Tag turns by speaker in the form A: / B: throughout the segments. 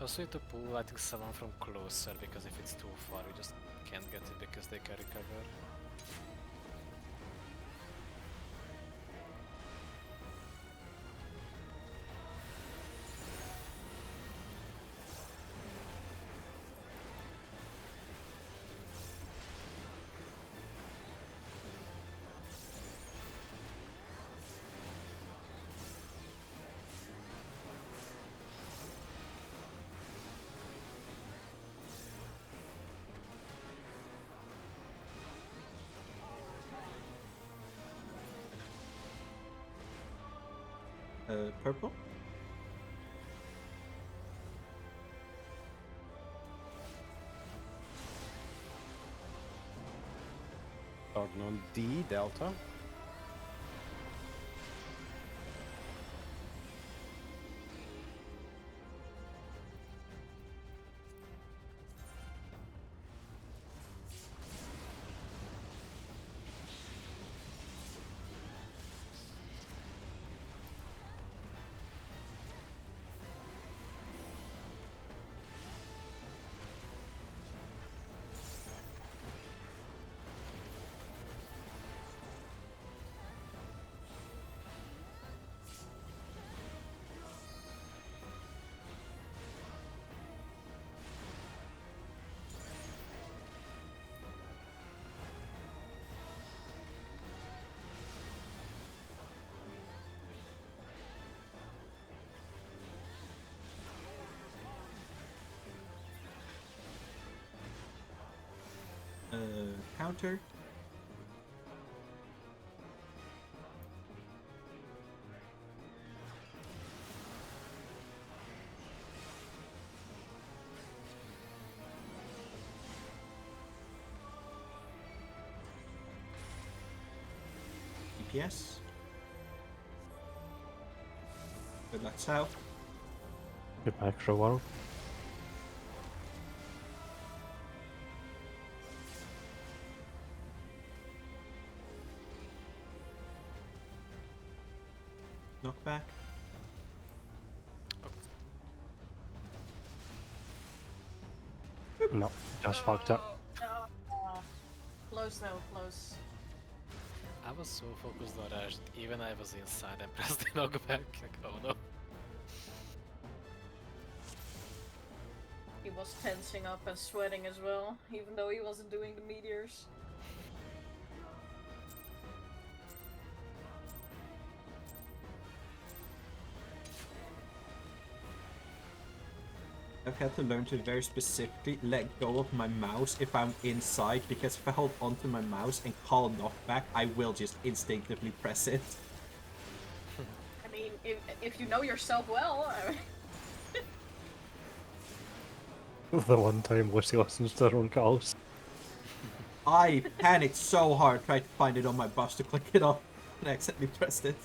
A: also need to pull, I think, someone from closer, because if it's too far, we just can't get it because they carry cover.
B: Purple?
C: Starting on D, Delta.
B: Counter. DPS. Good luck, south.
D: Get my extra water.
B: Knockback.
D: No, just fucked up.
E: Close though, close.
A: I was so focused on Raj, even I was inside and pressed the knockback, like, oh no.
E: He was tensing up and sweating as well, even though he wasn't doing the meteors.
B: I've had to learn to very specifically let go of my mouse if I'm inside, because if I hold onto my mouse and call knockback, I will just instinctively press it.
E: I mean, if you know yourself well, I mean...
D: The one time Lucy listens to her own calls.
B: I panicked so hard trying to find it on my bus to click it off, and I accidentally pressed it.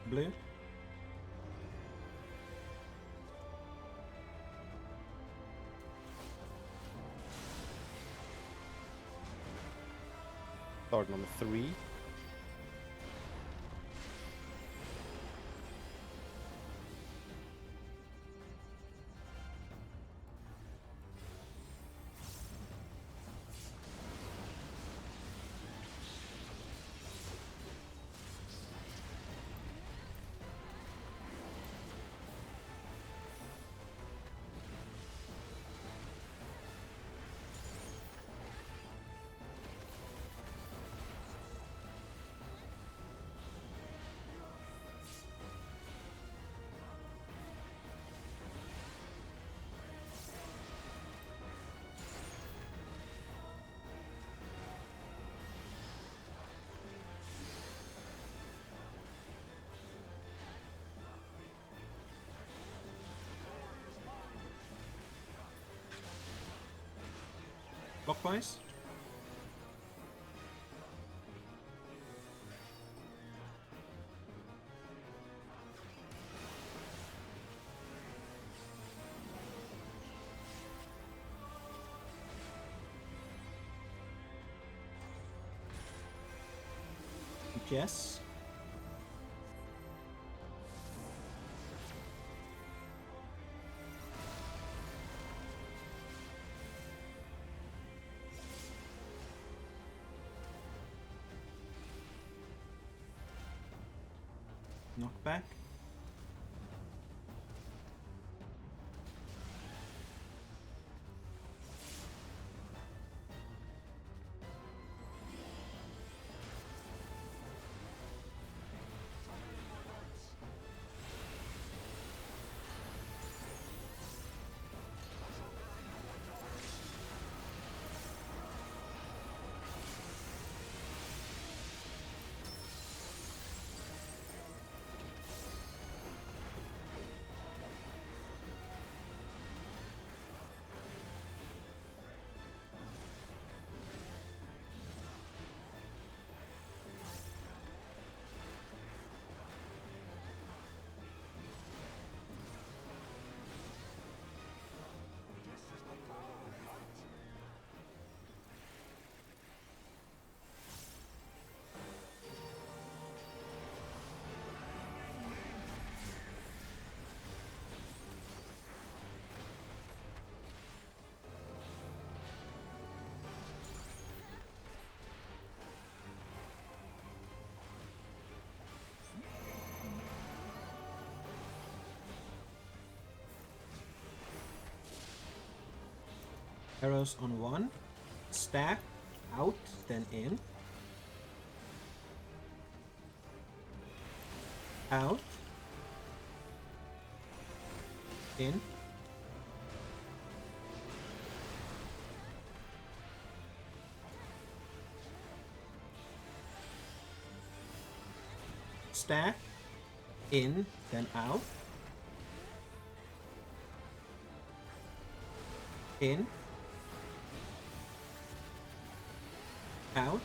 B: Blue?
C: Starting on the 3.
B: Clockwise? DPS? Knockback. Arrows on 1. Stack. Out. Then in. Out. In. Stack. In. Then out. In. Out.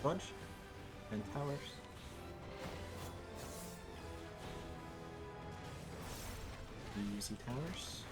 B: Dodge. And towers. Easy towers.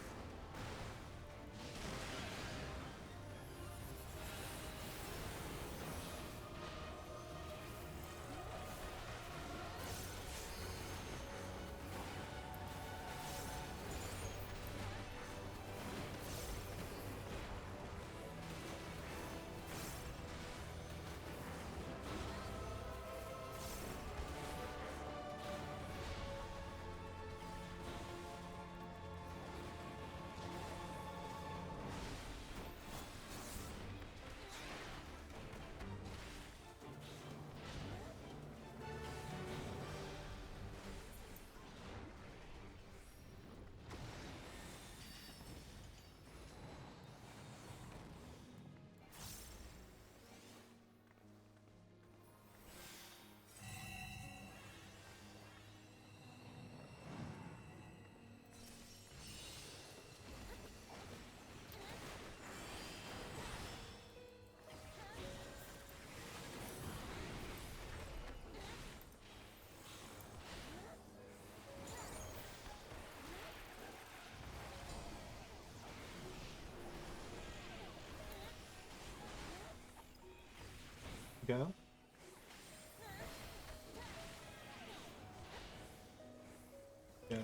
B: Go. Go.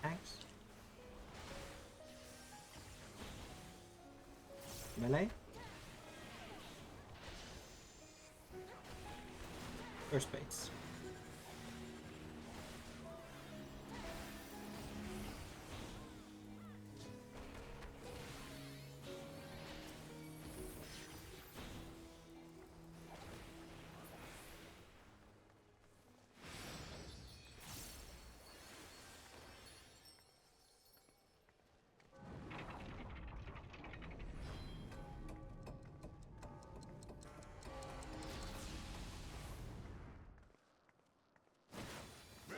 B: Axe. Melee. Or spades.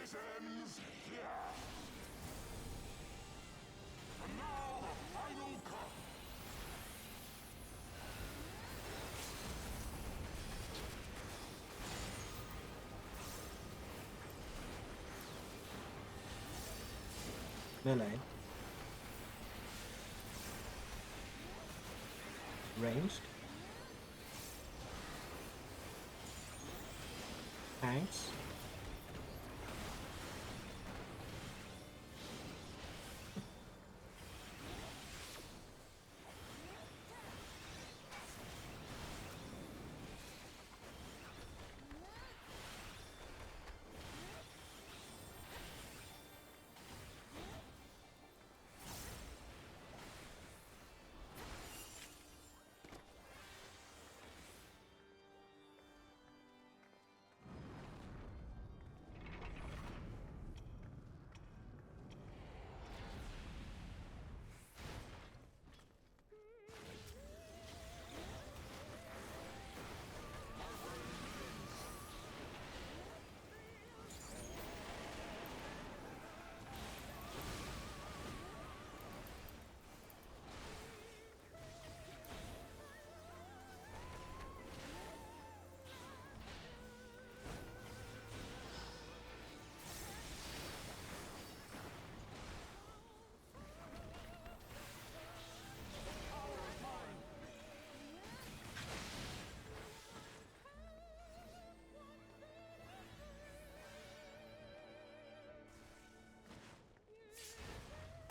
F: Ends here. And now the final cut.
B: Melee. ranged. Thanks.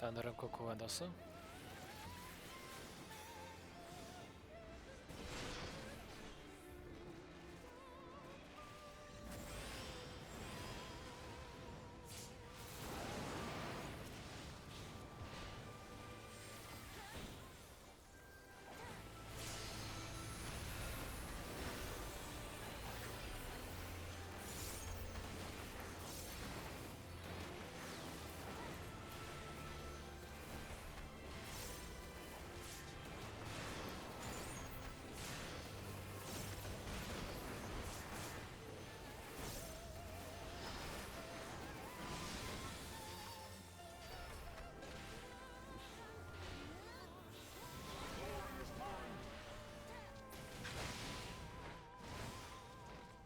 A: Thunder and Coco and også.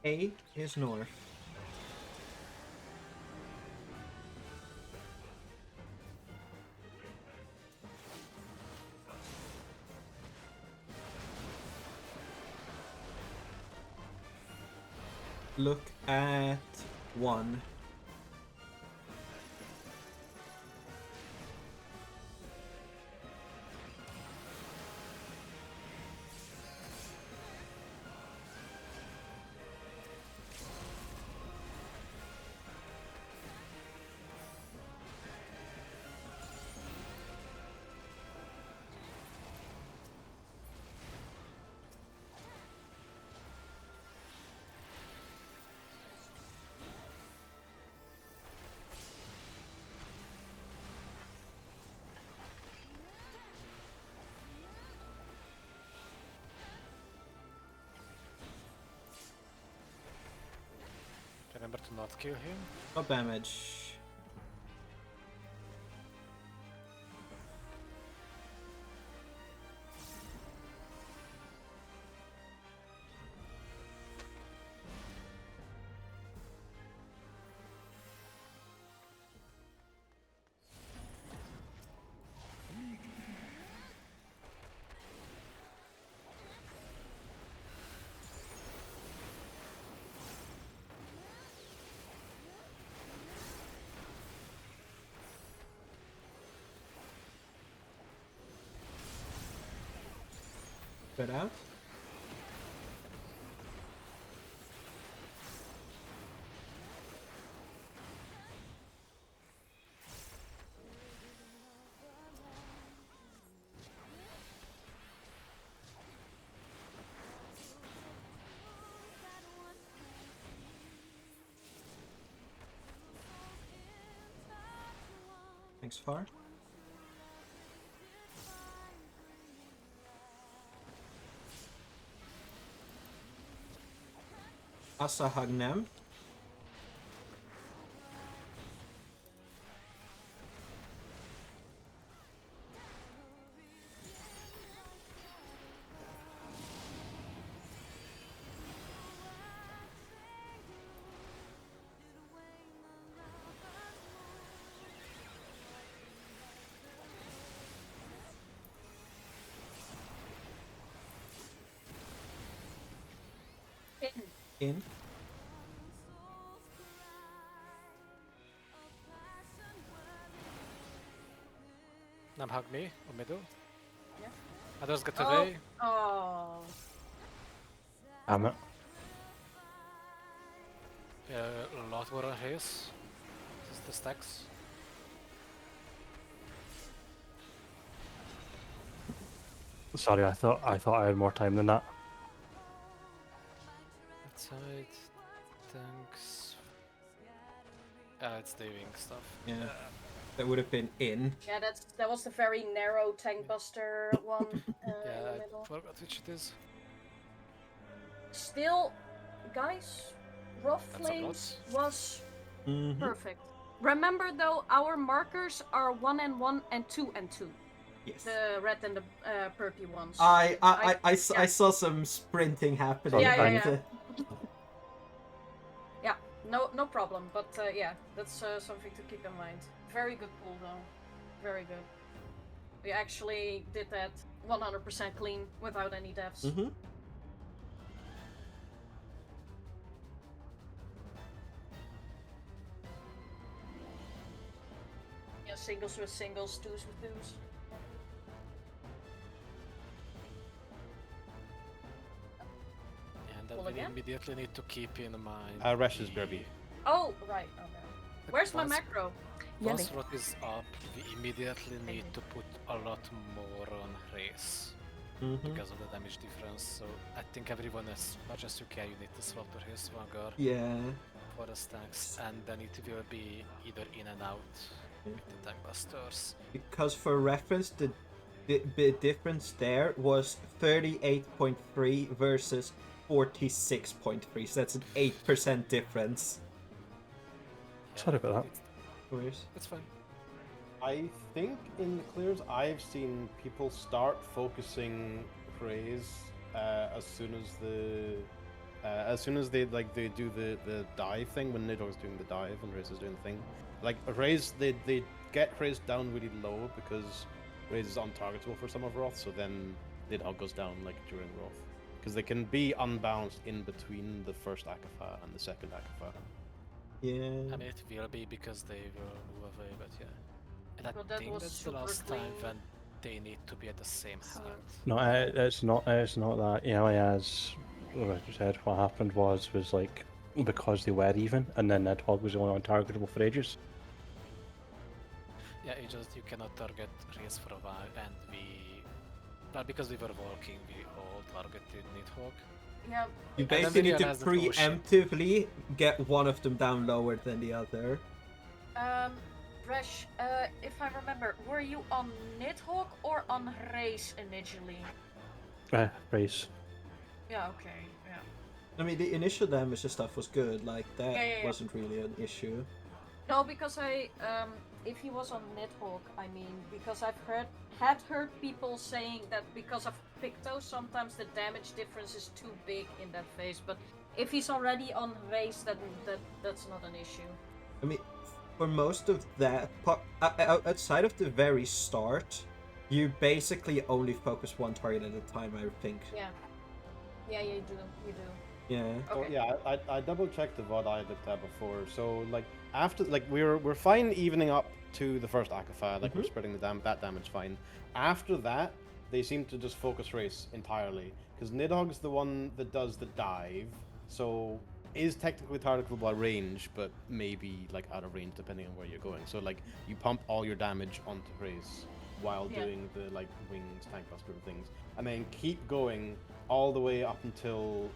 B: A is north. Look at 1.
A: Remember to not kill him.
B: No damage. Spread out. Thanks, Far. Asahagnem. In.
A: Nam hug me or middle.
E: Yeah.
A: Others get
E: Oh.
A: away.
E: Oh.
D: Damn it.
A: A lot more on his. This is the stacks.
D: Sorry, I thought I had more time than that.
A: Outside. Thanks. It's doing stuff.
B: Yeah. That would have been in.
E: Yeah, that was the very narrow tank buster one in
A: Yeah,
E: the
A: I
E: middle.
A: forgot which it is.
E: Still, guys, Rough
A: That's a lot.
E: Flames was
B: Mhm.
E: perfect. Remember though, our markers are 1 and 1 and 2 and 2.
B: Yes.
E: The red and the purple ones.
B: I
E: yeah.
B: saw some sprinting happening.
E: Yeah,
B: and,
E: yeah. Yeah, no problem. But yeah, that's something to keep in mind. Very good pull though. Very good. We actually did that 100% clean without any deaths.
B: Mhm.
E: Yeah, singles with singles, twos with twos.
A: And then
E: Pull
A: we
E: again?
A: immediately need to keep in mind.
C: Resh is
A: the-
C: Derby.
E: Oh, right. Okay.
A: the
E: Where's my
A: once-
E: macro?
A: Once
E: Yelling.
A: Rot is up, we immediately need to put a lot more on race
B: Mhm.
A: because of the damage difference. So I think everyone, as much as you can, you need to swap to his Vanguard
B: Yeah.
A: for the stacks, and then it will be either in and out
B: Yeah.
A: with the tank busters.
B: Because for reference, the difference there was 38.3 versus 46.3, so that's an 8% difference.
D: Sorry about that.
A: It's fine.
C: I think in the clears I've seen people start focusing praise as soon as they do the dive thing when Nidog's doing the dive and Raze is doing the thing. Like Raze, they get Raze down really low because Raze is untargetable for some of Roth, so then Nidog goes down like during Roth. Because they can be unbalanced in between the first Akafa and the second Akafa.
B: Yeah.
A: I mean, it will be because they will move away, but yeah. And I
E: But that
A: think
E: was
A: that's the
E: super
A: last time
E: clean.
A: when they need to be at the same hand.
D: No, it's not. It's not that. As like you said, what happened was like because they were even, and then Nidhogg was only untargetable for ages.
A: Yeah, you cannot target Raze for a while, and well, because we were walking, we all targeted Nidhogg.
E: Yeah.
B: You
A: then
B: basically
A: we
B: need to
A: realized that, oh, shit.
B: preemptively get one of them down lower than the other.
E: Resh, if I remember, were you on Nidhogg or on Race initially?
D: Race.
E: Yeah, okay, yeah.
B: I mean, the initial damage and stuff was good, like, that
E: Yeah.
B: wasn't really an issue.
E: No, because if he was on Nidhogg, I mean, because I've heard people saying that because of Picto, sometimes the damage difference is too big in that phase, but if he's already on Race, then that's not an issue.
B: I mean, for most of that part, outside of the very start, you basically only focus one target at a time, I think.
E: Yeah. Yeah, you do.
B: Yeah.
C: So
E: Okay.
C: yeah, I double checked the VOD I looked at before. So like after we're fine evening up to the first Akafa, like we're spreading that damage fine. After that, they seem to just focus race entirely because Nidhogg's the one that does the dive, so is technically targetable by range, but maybe like out of range depending on where you're going. So like you pump all your damage onto race while
E: Yeah.
C: doing the like wings, tank buster things, and then keep going all the way up until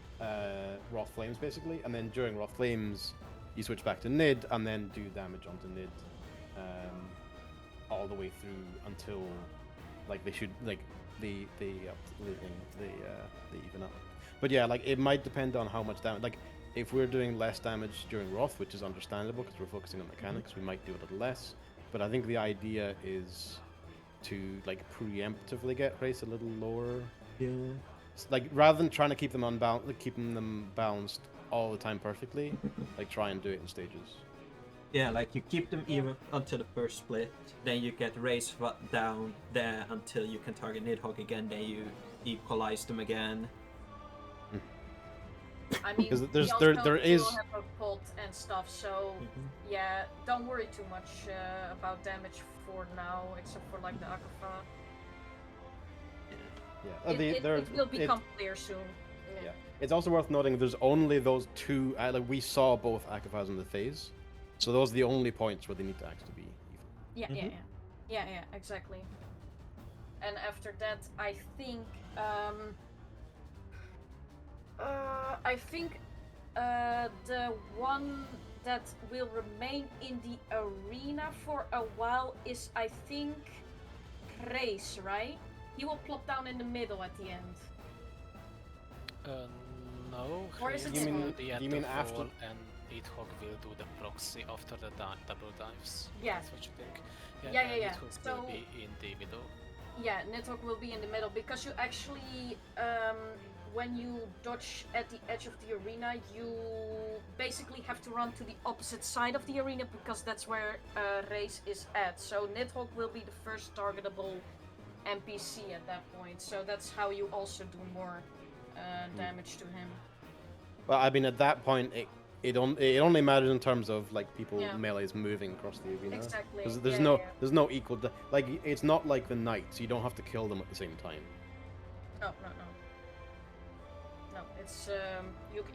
C: Wrath Flames basically, and then during Wrath Flames you switch back to Nid and then do damage onto Nid all the way through until like they should like they even up. But yeah, like it might depend on how much damage. Like if we're doing less damage during Wrath, which is understandable because we're focusing on mechanics, we might do a little less. But I think the idea is to like preemptively get race a little lower.
B: Yeah.
C: Like rather than trying to keep them unbalanced, like, keeping them balanced all the time perfectly, like try and do it in stages.
B: Yeah, like you keep them even until the first split, then you get race down there until you can target Nidhogg again, then you equalize them again.
E: I mean,
C: 'Cause
E: we
C: there's-
E: also
C: there
E: do
C: is-
E: have a pot and stuff, so
B: Mhm.
E: yeah, don't worry too much about damage for now, except for like the Akafa.
C: Yeah.
E: It will become clear soon.
C: Yeah. It's also worth noting there's only those two. Like we saw both Akafas in the phase, so those are the only points where they need to actually be even.
E: Yeah,
B: Mhm.
E: yeah, exactly. And after that, I think, the one that will remain in the arena for a while is, I think, Race, right? He will plop down in the middle at the end.
A: No,
E: Or is it
A: Hayes
C: You mean-
A: will be at
C: you
A: the
C: mean after-
A: fall, and Eathog will do the proxy after the double dives.
E: Yeah.
A: That's what you think.
E: Yeah,
A: and
E: yeah.
A: Eathog
E: So-
A: will be in the middle.
E: Yeah, Nidhogg will be in the middle because you actually, when you dodge at the edge of the arena, you basically have to run to the opposite side of the arena because that's where Race is at. So Nidhogg will be the first targetable NPC at that point. So that's how you also do more damage to him.
C: Well, I mean, at that point, it only matters in terms of like people
E: Yeah.
C: melees moving across the arena.
E: Exactly.
C: There's
E: yeah,
C: no
E: yeah.
C: there's no equal like it's not like the knights. You don't have to kill them at the same time.
E: No. No, it's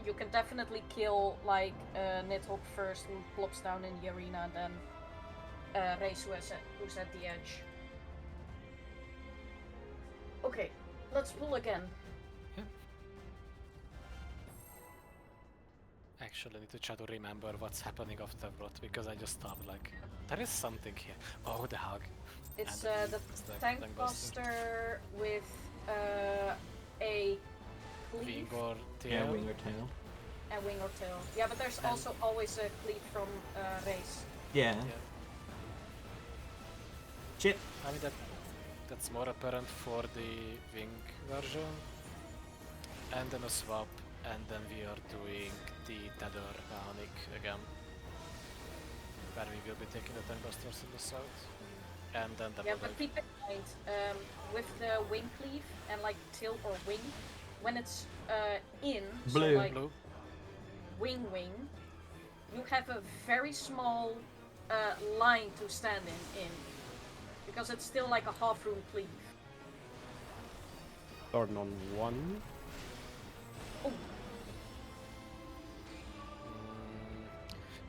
E: you can definitely kill like Nidhogg first, who plops down in the arena, then Race who's at the edge. Okay, let's pull again.
A: Actually, I need to try to remember what's happening after Rot because I just stopped. Like, there is something here. Oh, the hug.
E: It's
A: And
E: the
A: it's the
E: tank
A: Tankbuster.
E: buster with a cleave
A: Wing or tail.
B: Yeah, wing or tail.
E: and wing or tail. Yeah, but there's
A: And-
E: also always a cleave from Race.
B: Yeah.
A: Yeah.
B: Shit.
A: I mean that's more apparent for the wing version. And then a swap, and then we are doing the tether mechanic again. Where we will be taking the Tankbusters in the south. And then double
E: Yeah, but
A: dive.
E: keep in mind, with the wing cleave and like tail or wing, when it's in,
B: Blue.
E: so like
A: Blue.
E: wing, you have a very small line to stand in, because it's still like a half room cleave.
C: Starting on one.
E: Oh,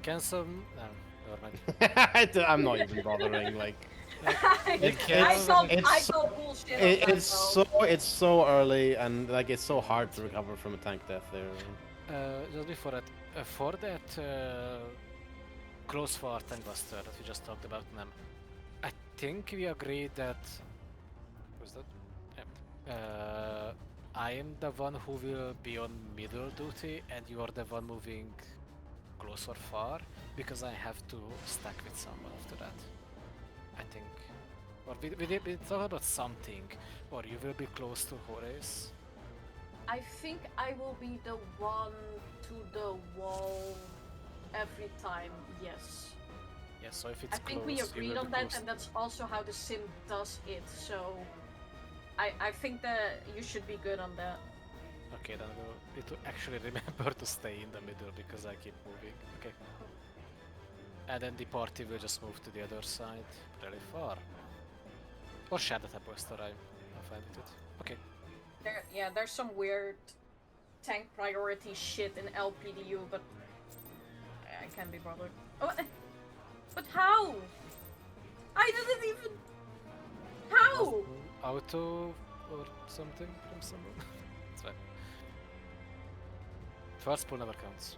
A: Can some... No, never mind.
C: I'm not even bothering. Like
E: I
A: can-
E: thought
C: it's-
E: bullshit. on that, though.
C: it's so early and like it's so hard to recover from a tank death there.
A: Just before that, for that close for Tankbuster that we just talked about them, I think we agreed that... Was that? Yeah. I am the one who will be on middle duty and you are the one moving close or far, because I have to stack with someone after that. I think. Or we talked about something, or you will be close to Horace.
E: I think I will be the one to the wall every time, yes.
A: Yeah, so if it's
E: I think
A: close,
E: we
A: you
E: agreed
A: will
E: on
A: be
E: that,
A: close.
E: and that's also how the sim does it, so I think that you should be good on that.
A: Okay, then we'll need to actually remember to stay in the middle because I keep moving. Okay. And then the party will just move to the other side, really far. Or share the Tankbuster, I'm fine with it. Okay.
E: There's some weird tank priority shit in LPDU, but I can't be bothered. Oh, but how? I didn't even. How?
A: Auto or something from someone? It's fine. First pull never counts.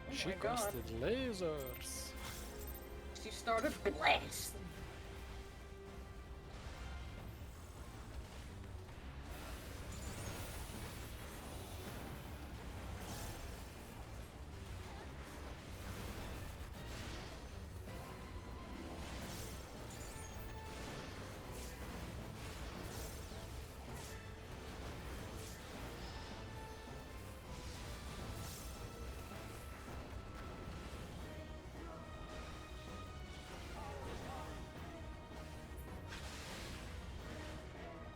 E: Oh
A: She
E: my god.
A: casted lasers!
E: She started blasting.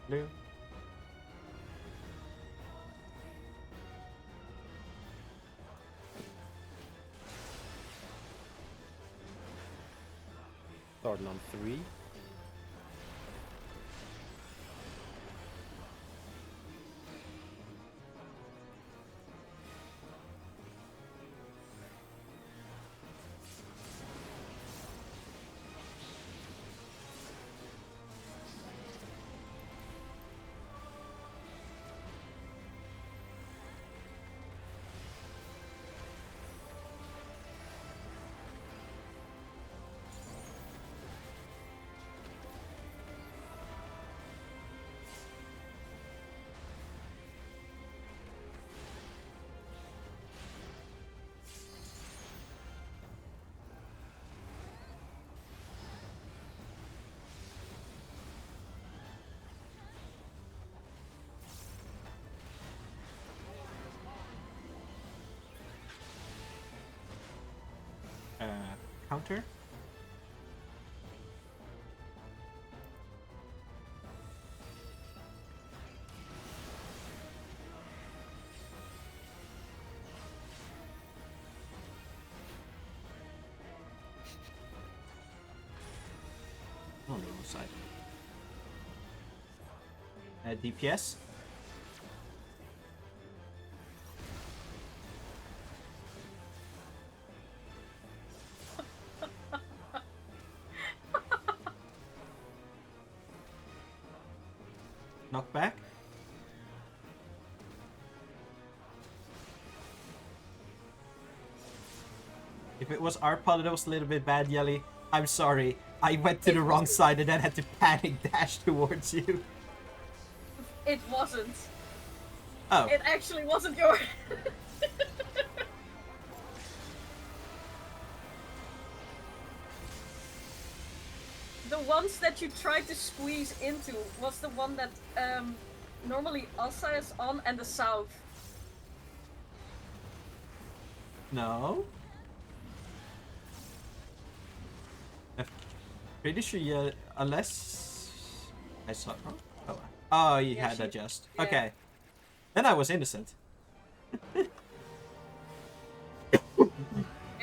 B: Blue.
C: Starting on 3.
B: Counter. On the wrong side. DPS. Knockback. If it was our pod that was a little bit bad, Yelly, I'm sorry. I went to the wrong side and then had to panic dash towards you.
E: It wasn't.
B: Oh.
E: It actually wasn't yours. The ones that you tried to squeeze into was the one that normally Asa is on and the south.
B: No. I'm pretty sure you, unless I saw. Oh, you
E: Yeah,
B: had
E: she-
B: adjust.
E: yeah.
B: Okay. Then I was innocent.
E: It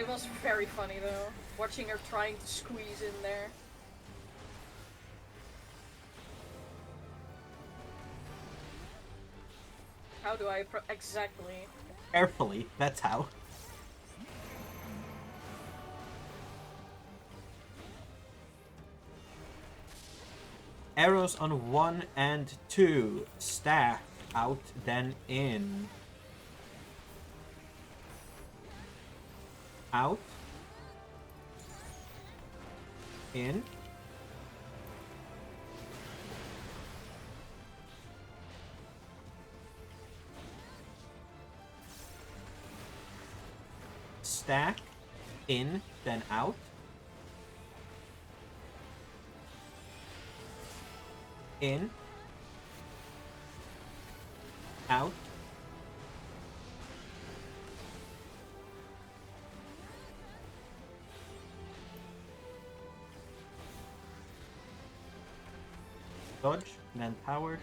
E: was very funny though, watching her trying to squeeze in there. How do I exactly?
B: Carefully, that's how. Arrows on 1 and 2. Stack out, then in. Out. In. Stack. In, then out. In. Out. Dodge, then powers.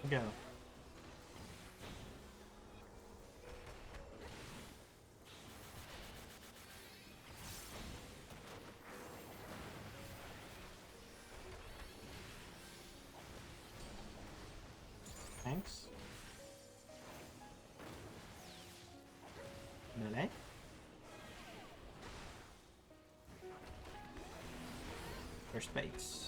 B: Go. Thanks. Melee. First base.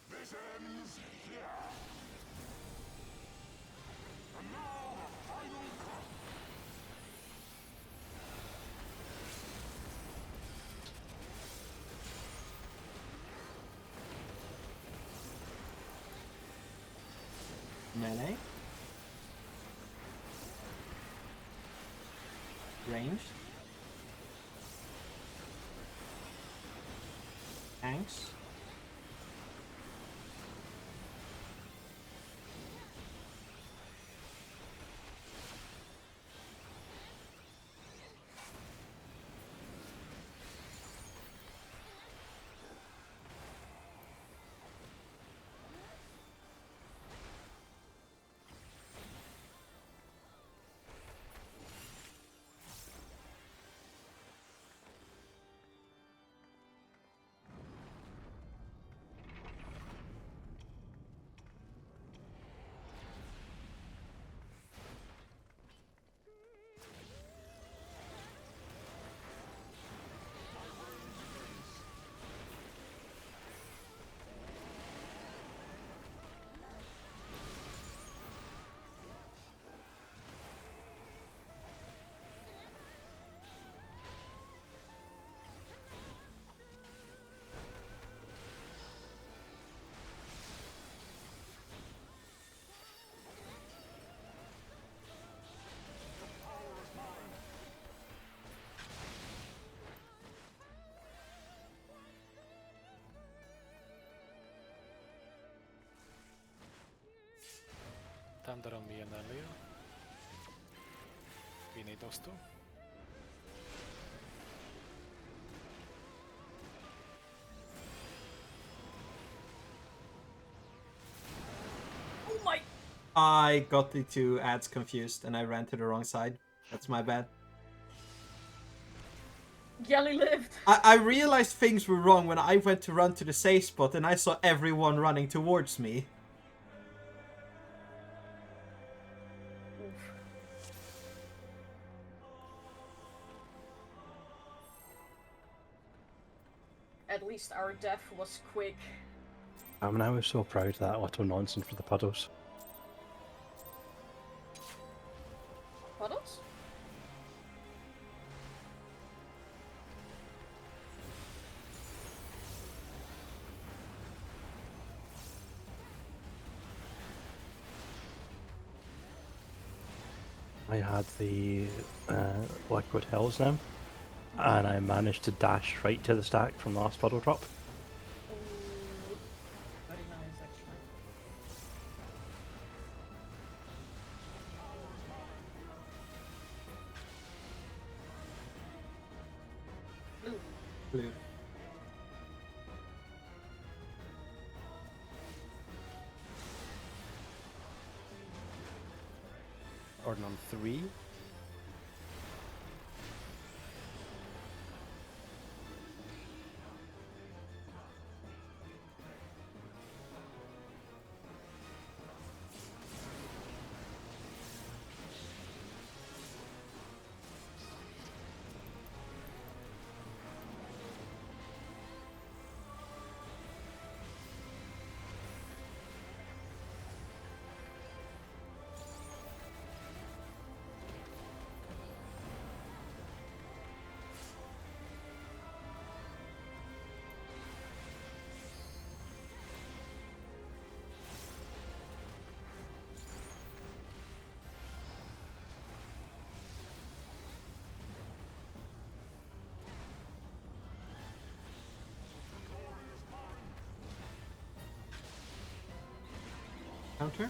F: This ends here. And now the final cut.
B: Melee. Ranged. Tanks.
A: Thunder on me and earlier. We need those two.
E: Oh my!
B: I got the two ads confused and I ran to the wrong side. That's my bad.
E: Yelly lived!
B: I realized things were wrong when I went to run to the safe spot and I saw everyone running towards me.
E: At least our death was quick.
D: I mean, I was so proud of that auto nonsense for the puddles.
E: Puddles?
D: I had the liquid hills now, and I managed to dash right to the stack from the last puddle drop.
E: Very nice, actually. Blue.
B: Blue.
C: Order on 3.
B: Counter.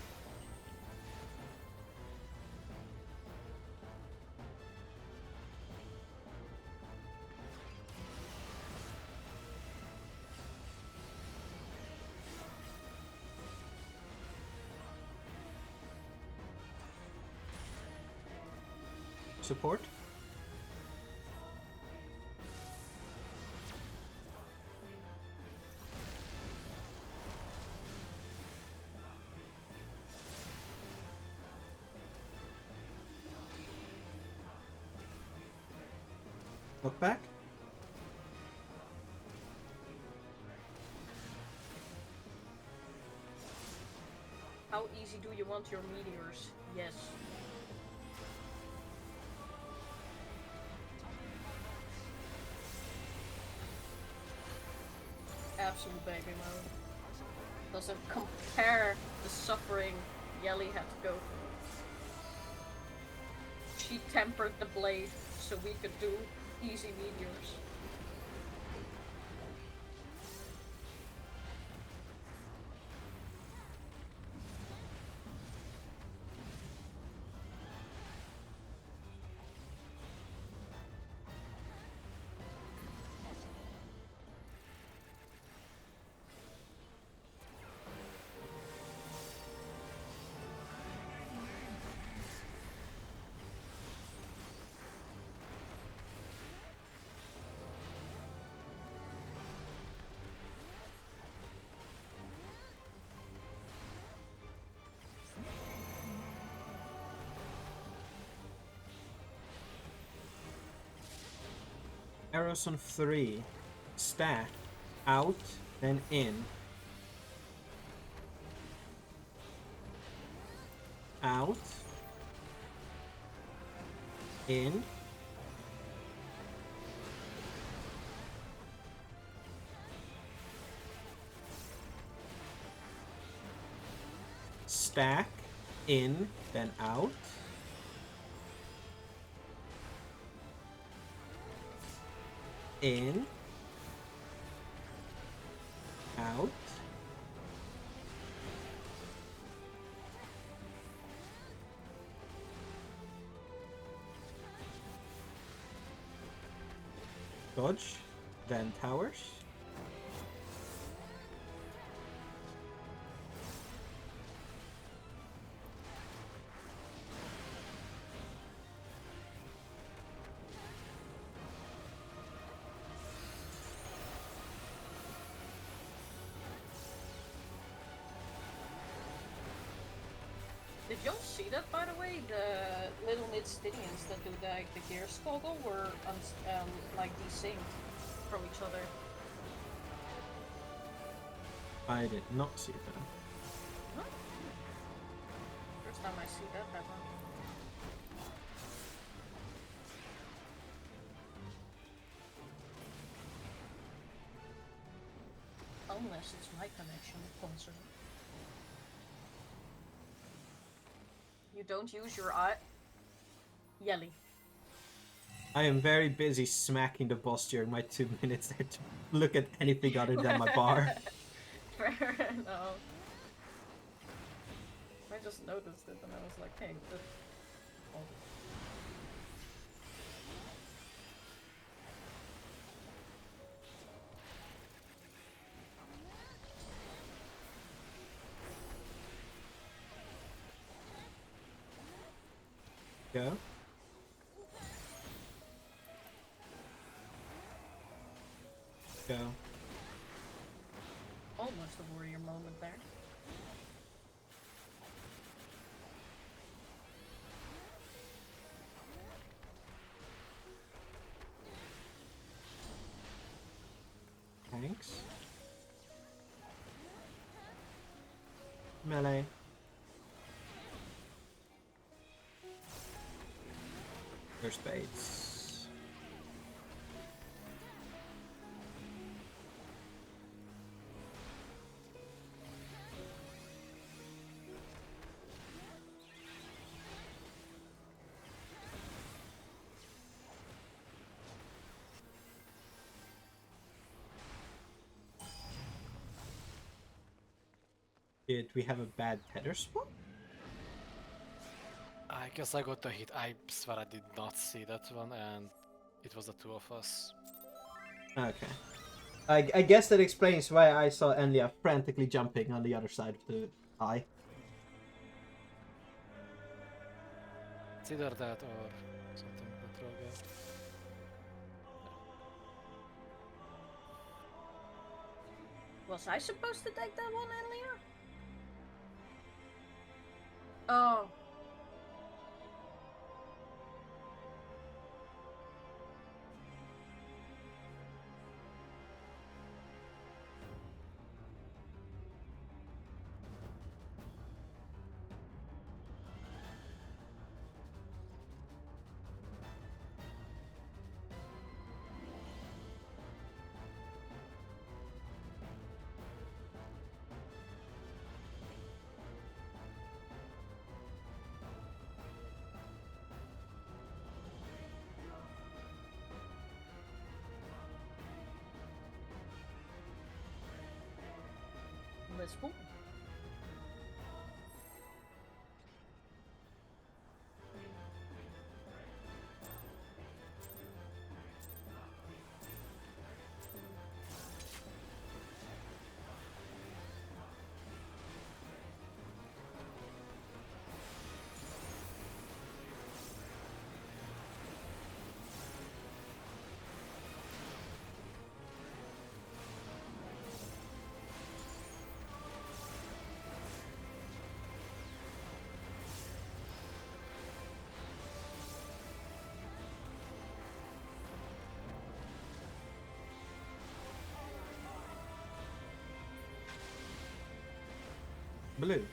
B: Support. Look back.
E: How easy do you want your meteors? Yes. Absolute baby mode. Doesn't compare the suffering Yelly had to go through. She tempered the blade so we could do easy meteors.
B: Arrows on 3. Stack. Out, then in. Out. In. Stack. In, then out. In, out, dodge, then towers,
E: Did y'all see that, by the way? The little mid-Stydians that do the gear skoggle were like desynced from each other.
B: I did not see that.
E: Huh? First time I see that happen. Unless it's my connection concert. You don't use your eye. Yelly.
B: I am very busy smacking the boss during my 2 minutes there to look at anything other than my bar.
E: Fair enough. I just noticed it and I was like, hey, good. Oh.
B: Go. Go.
E: Almost a warrior moment there.
B: Thanks. Melee. There's spades. Did we have a bad tether spot?
A: I guess I got the hit. I swear I did not see that one, and it was the two of us.
B: Okay. I guess that explains why I saw Enlia frantically jumping on the other side of the eye.
A: It's either that or something that drove it.
E: Was I supposed to take that one earlier? Oh. Let's move.
B: Blue.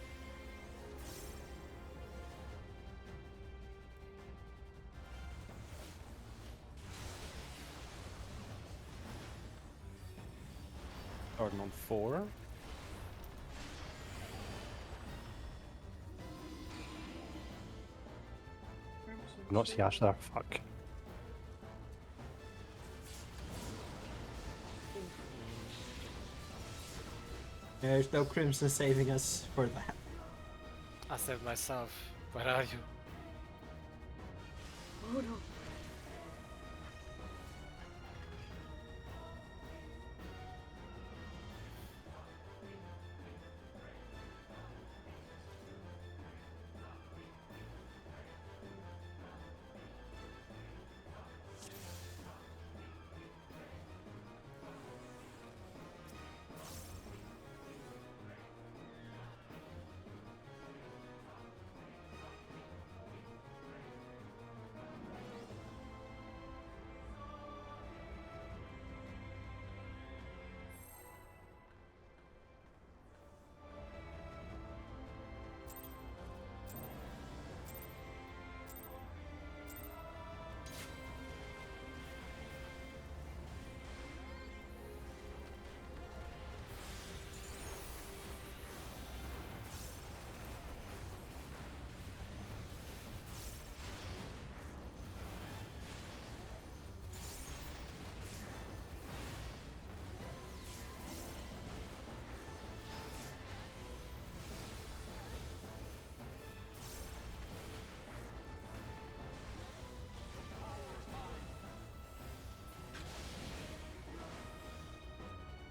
C: Starting on 4.
D: Not see Ash there. Fuck.
B: There's no Crimson saving us for that.
A: I saved myself. Where are you?
E: Oh no.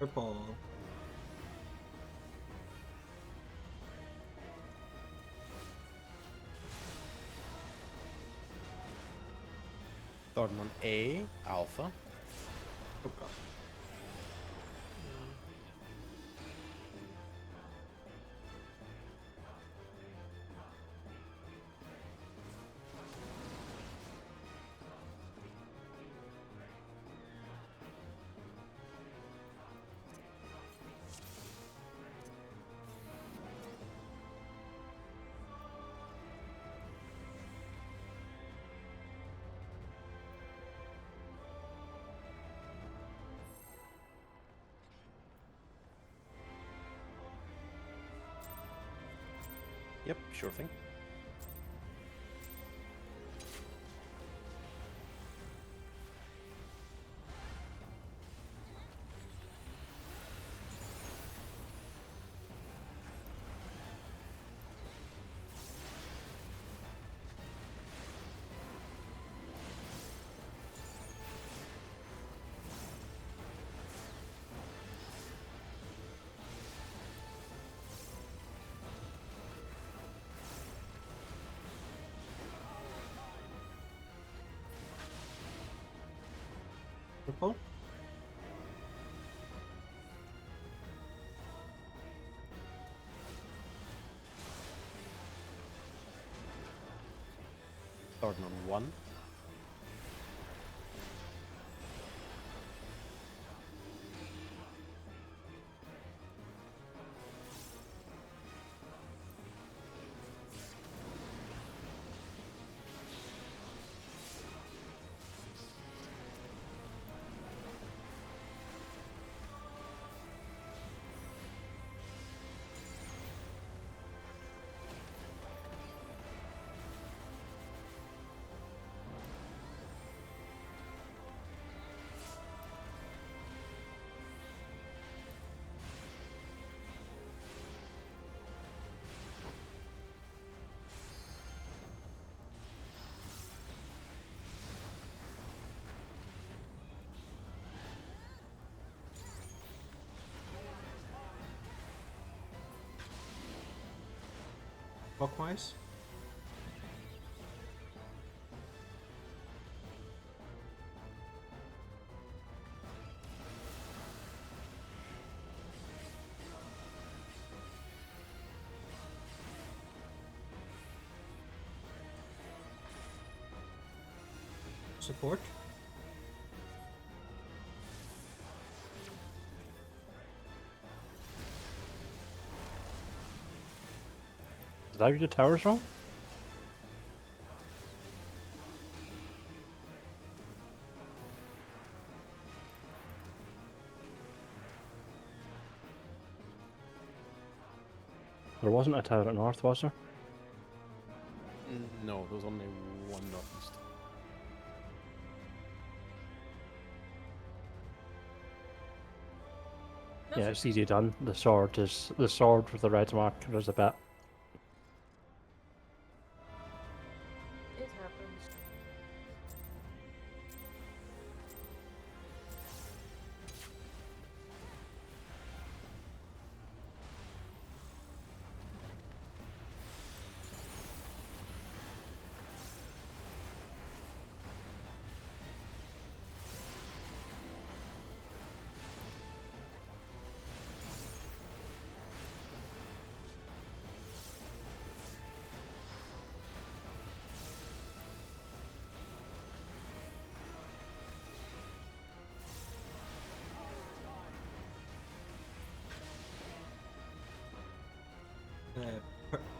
B: Purple.
C: Starting on A, Alpha.
B: Oh god.
C: Yep, sure thing.
B: Beautiful.
C: Starting on 1.
B: Clockwise. Support.
D: Did I read the towers wrong? There wasn't a tower at north, was there?
C: No, there was only one northeast.
D: Yeah, it's easy done. The sword with the red marker is a bit.
E: It happens.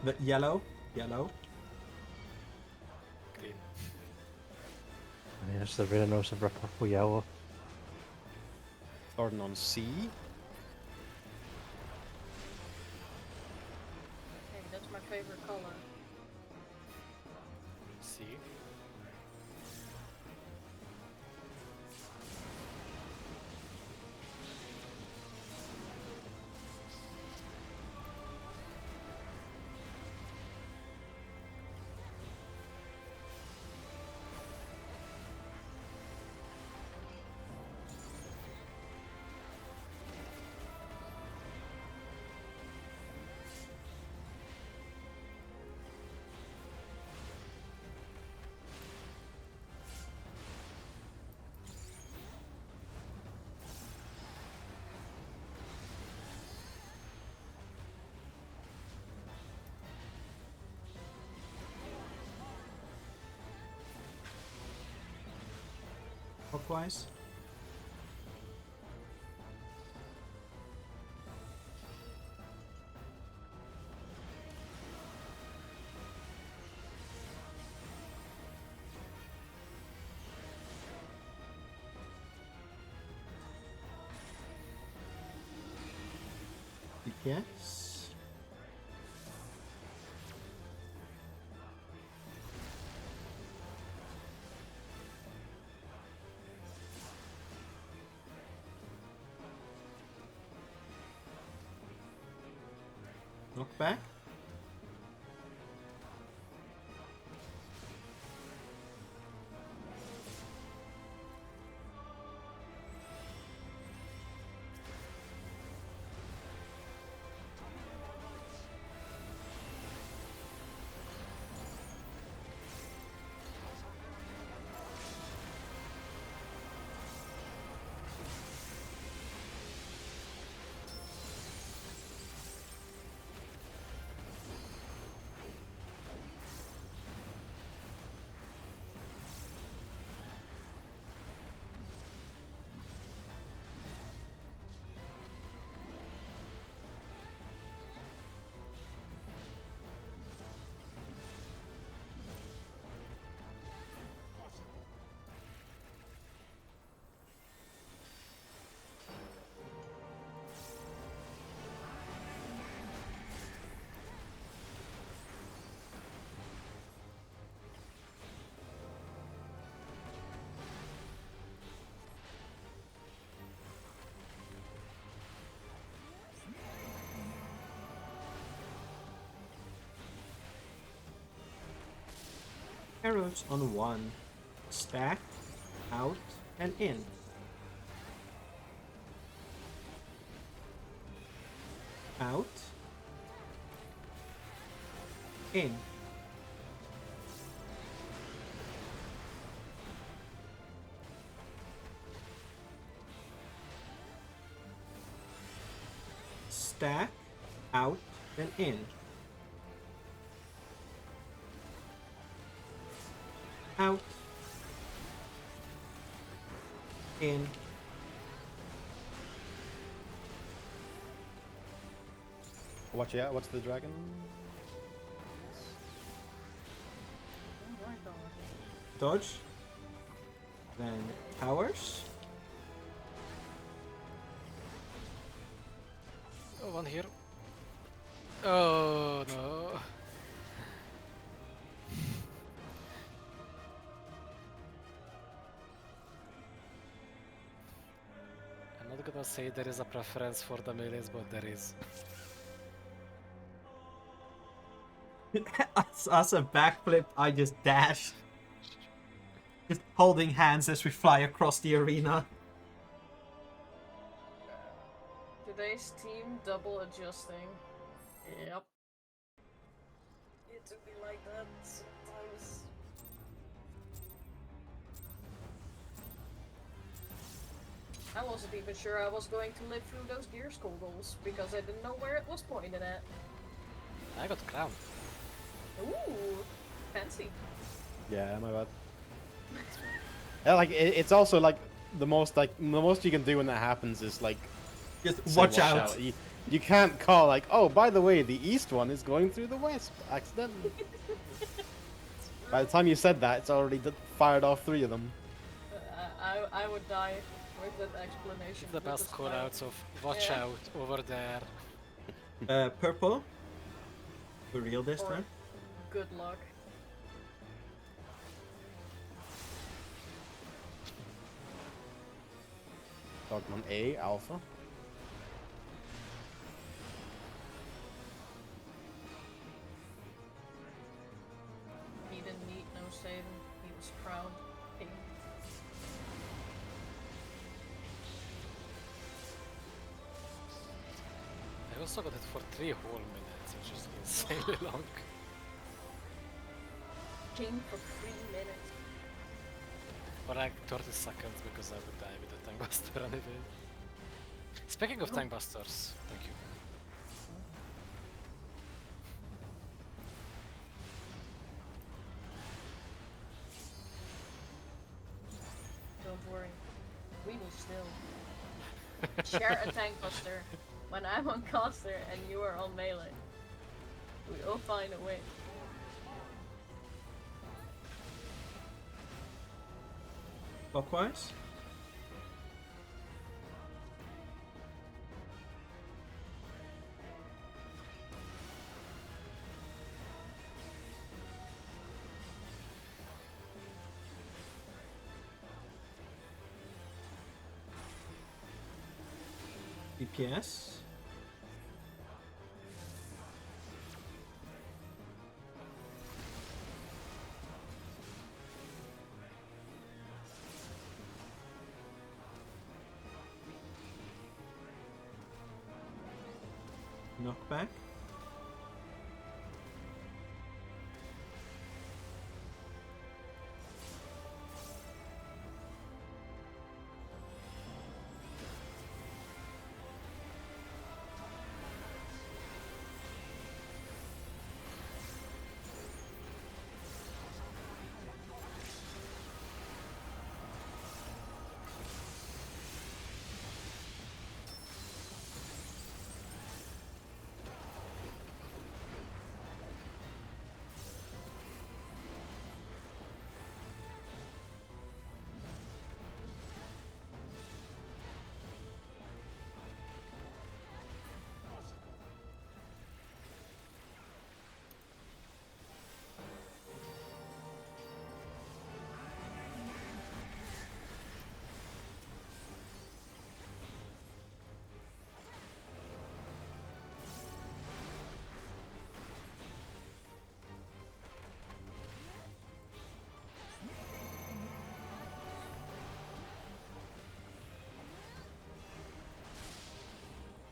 B: The yellow.
A: Green.
D: Yes, the Rhinos of purple yellow.
C: Starting on C.
E: Okay, that's my favorite color.
A: C.
B: Clockwise. Yes. Knock back. Arrows on 1. Stack, out, and in. Out. In. Stack, out, and in. Out. In.
C: Watch out, what's the dragon?
E: Oh my god.
B: Dodge. Then powers.
A: Oh, one here. Oh no. I'm not gonna say there is a preference for the melees, but there is.
B: As a backflip, I just dash. Just holding hands as we fly across the arena.
E: Today's team double adjusting. Yep. It to be like that sometimes. I wasn't even sure I was going to live through those gear scoggles because I didn't know where it was pointed at.
A: I got crown.
E: Ooh, fancy.
C: Yeah, my bad. Yeah, like it's also like the most you can do when that happens is like
B: Just
C: say
B: watch out.
C: You can't call like, oh, by the way, the east one is going through the west accidentally. By the time you said that, it's already fired off 3 of them.
E: I would die with that explanation.
A: The
E: with
A: best
E: the
A: call
E: smile.
A: outs of watch
E: Yeah.
A: out over there.
B: Purple. For real this
E: Or
B: time.
E: good luck.
C: Dogman A, Alpha.
E: He didn't need no saving. He was proud. King.
A: I also got it for 3 whole minutes, which is insanely long.
E: King for 3 minutes.
A: Or like 30 seconds because I would die with the tank buster anyway. Speaking of tank busters, thank you.
E: Don't worry. We will still share a tank buster when I'm on caster and you are on melee. We'll find a way.
B: Clockwise. DPS. Knockback.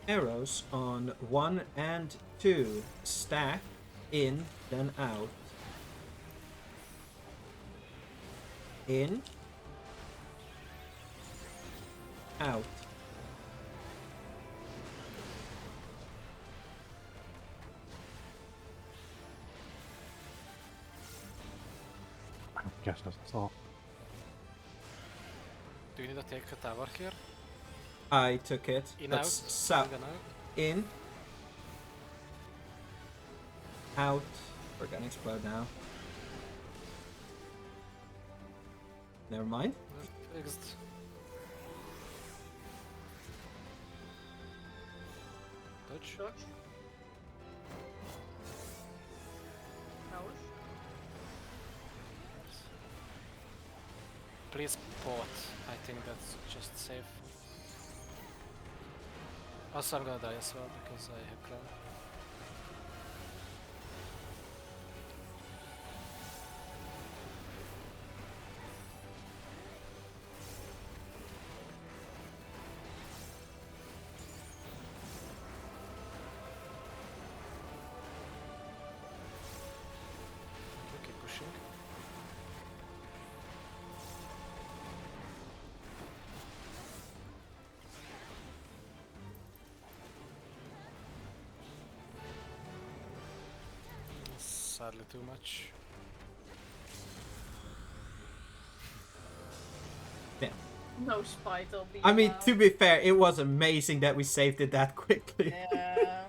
B: arrows on 1 and 2. Stack in, then out. In. Out.
D: I guess that's all.
A: Do you need to take a tower here?
B: I took it.
A: In,
B: That's
A: out?
B: south.
A: In, and out?
B: In. Out. We're gonna explode now. Never mind.
A: Fixed. Dodge.
E: Dodge. Towers.
A: Please pot. I think that's just safe. Also, I'm gonna die as well because I have crown. Okay, keep pushing. Sadly too much.
B: Damn.
E: No spite, I'll be
B: I mean,
E: allowed.
B: to be fair, it was amazing that we saved it that quickly.
E: Yeah.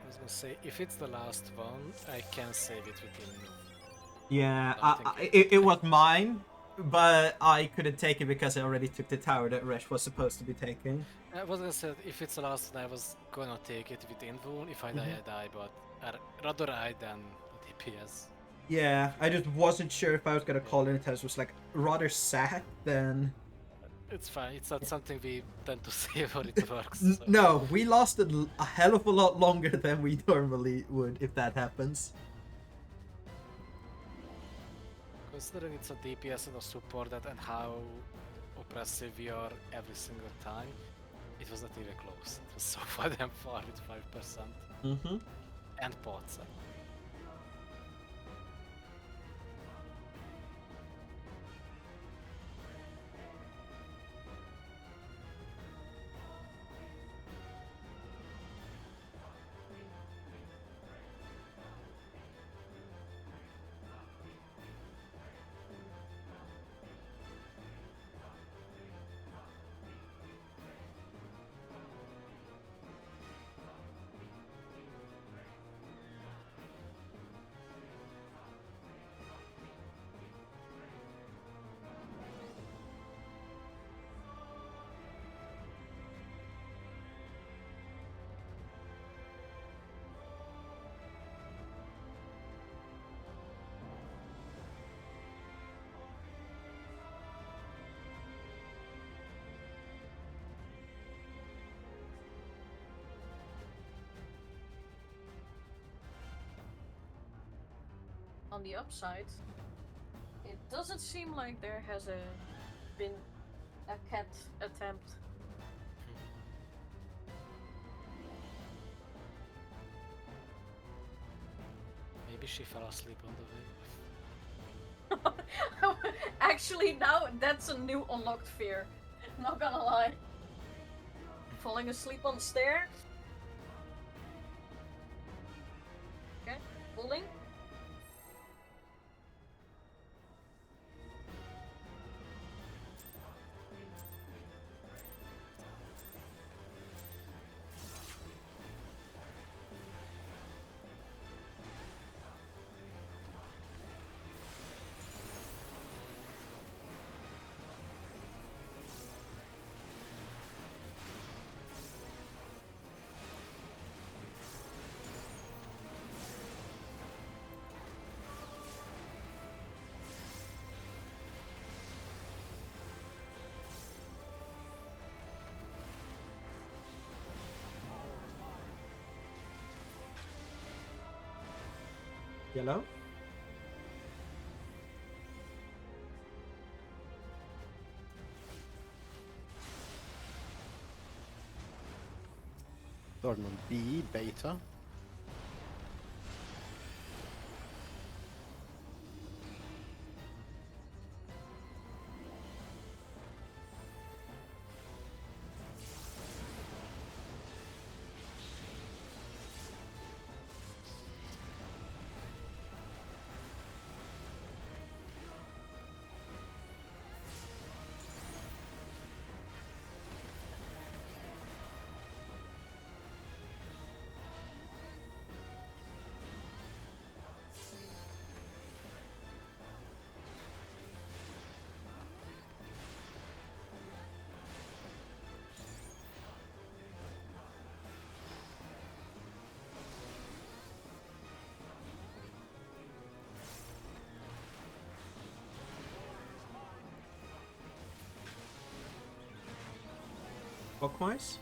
A: I was gonna say, if it's the last one, I can save it within.
B: Yeah,
A: I think
B: it was mine, but I couldn't take it because I already took the tower that Resh was supposed to be taking.
A: I was gonna say, if it's the last one, I was gonna take it within wound. If I die, I die, but rather I than DPS.
B: Yeah, I just wasn't sure if I was gonna call it. It was like rather sad than.
A: It's fine. It's not something we tend to save or it works.
B: N-
A: So.
B: No, we lasted a hell of a lot longer than we normally would if that happens.
A: Considering it's a DPS and a support that and how oppressive we are every single time, it was not even close. It was so far damn far with 5%.
B: Mm-hmm.
A: And pots.
E: On the upside, it doesn't seem like there has been a cat attempt.
A: Maybe she fell asleep on the way.
E: Actually, now that's a new unlocked fear. Not gonna lie. Falling asleep on the stair. Okay, pulling.
B: Yellow?
C: Starting on B, beta.
B: Clockwise?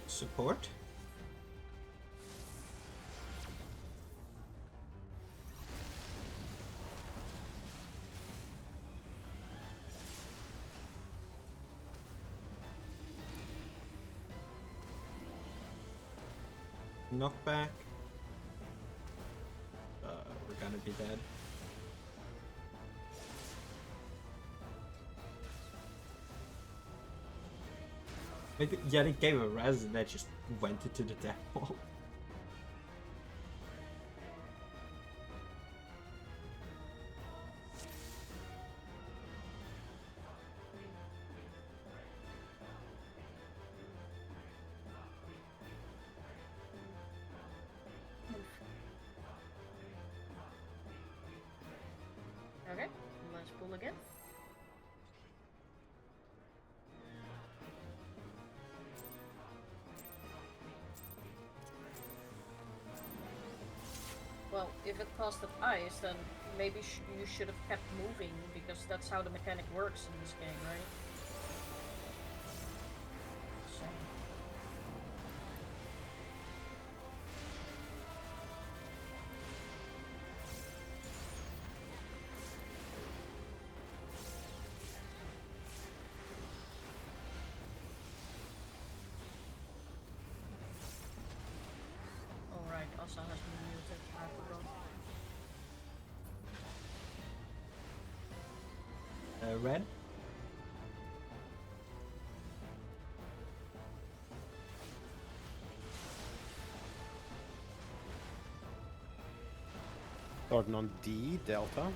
B: Support? Knockback. We're gonna be dead. Yeah, it gave a res and then just went into the death wall.
E: Okay, let's pull again. Well, if it costed ice, then maybe you should have kept moving, because that's how the mechanic works in this game, right? So. Alright, Asa has been muted, I forgot.
B: Red?
C: Starting on D, delta.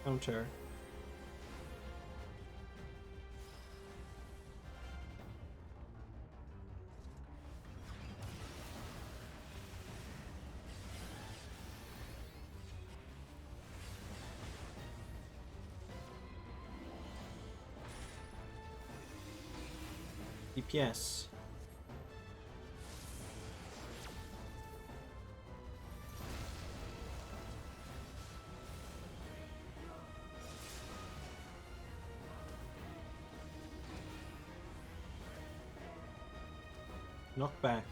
B: Counter. DPS. Knockback.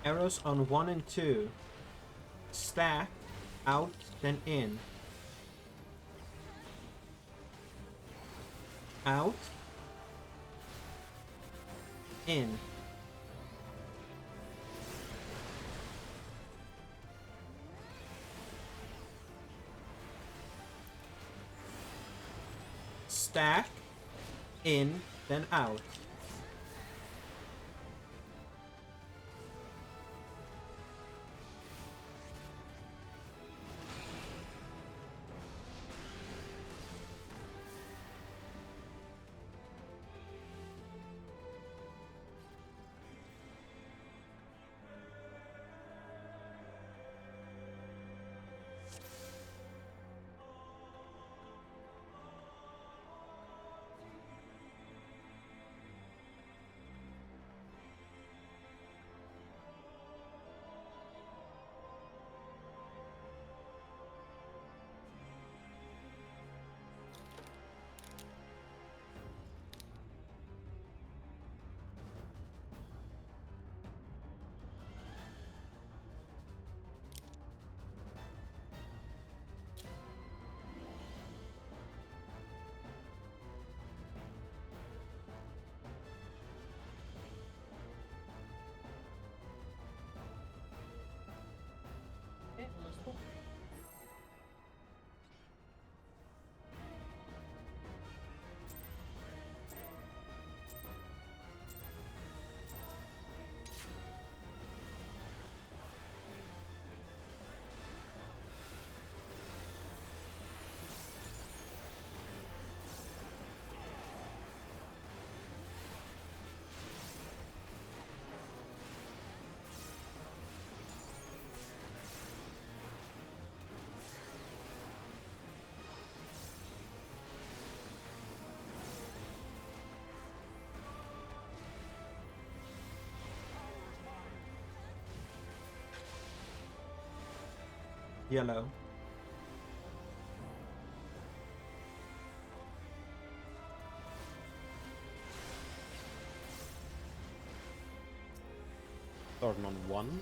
B: Arrows on 1 and 2. Stack, out, then in. Out. In. Stack, in, then out.
E: Okay, let's go.
B: Yellow.
C: Starting on 1.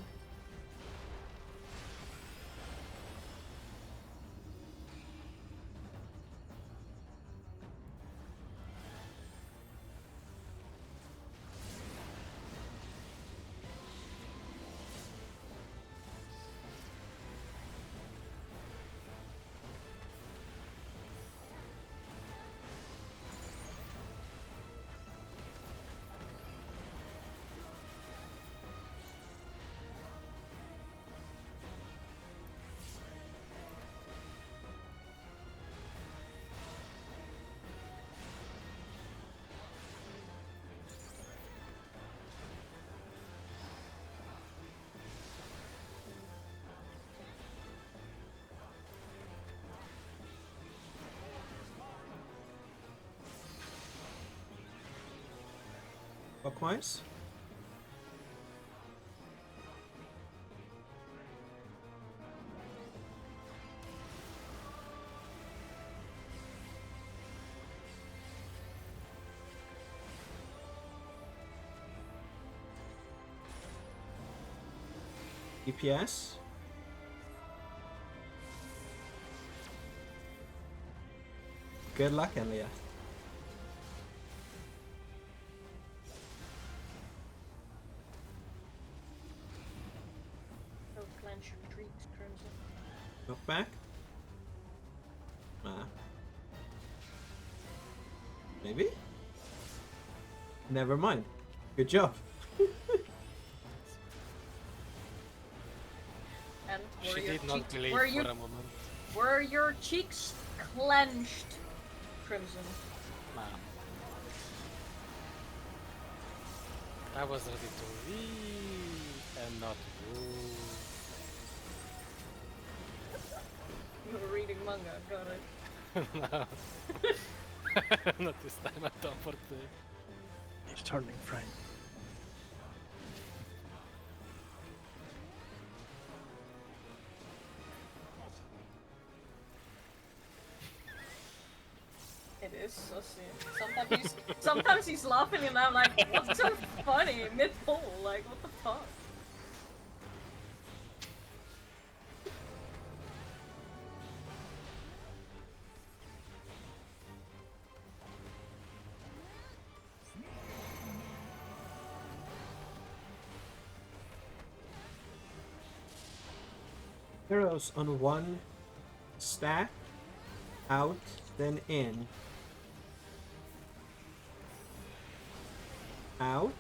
B: Clockwise. DPS. Good luck, Elliot.
E: Don't clench your trees, Crimson.
B: Knock back. Ah. Maybe? Never mind. Good job.
E: And
A: She did not believe
E: were
A: for a moment.
E: were your cheeks clenched, Crimson?
A: Nah. I was ready to read and not woo.
E: You were reading manga, got it.
A: No. Not this time, I thought for the...
D: He's turning friend.
E: It is so silly. Sometimes he's laughing and I'm like, what's so funny? Mid-pull, like, what the fuck?
B: Arrows on one stack, out, then in. Out.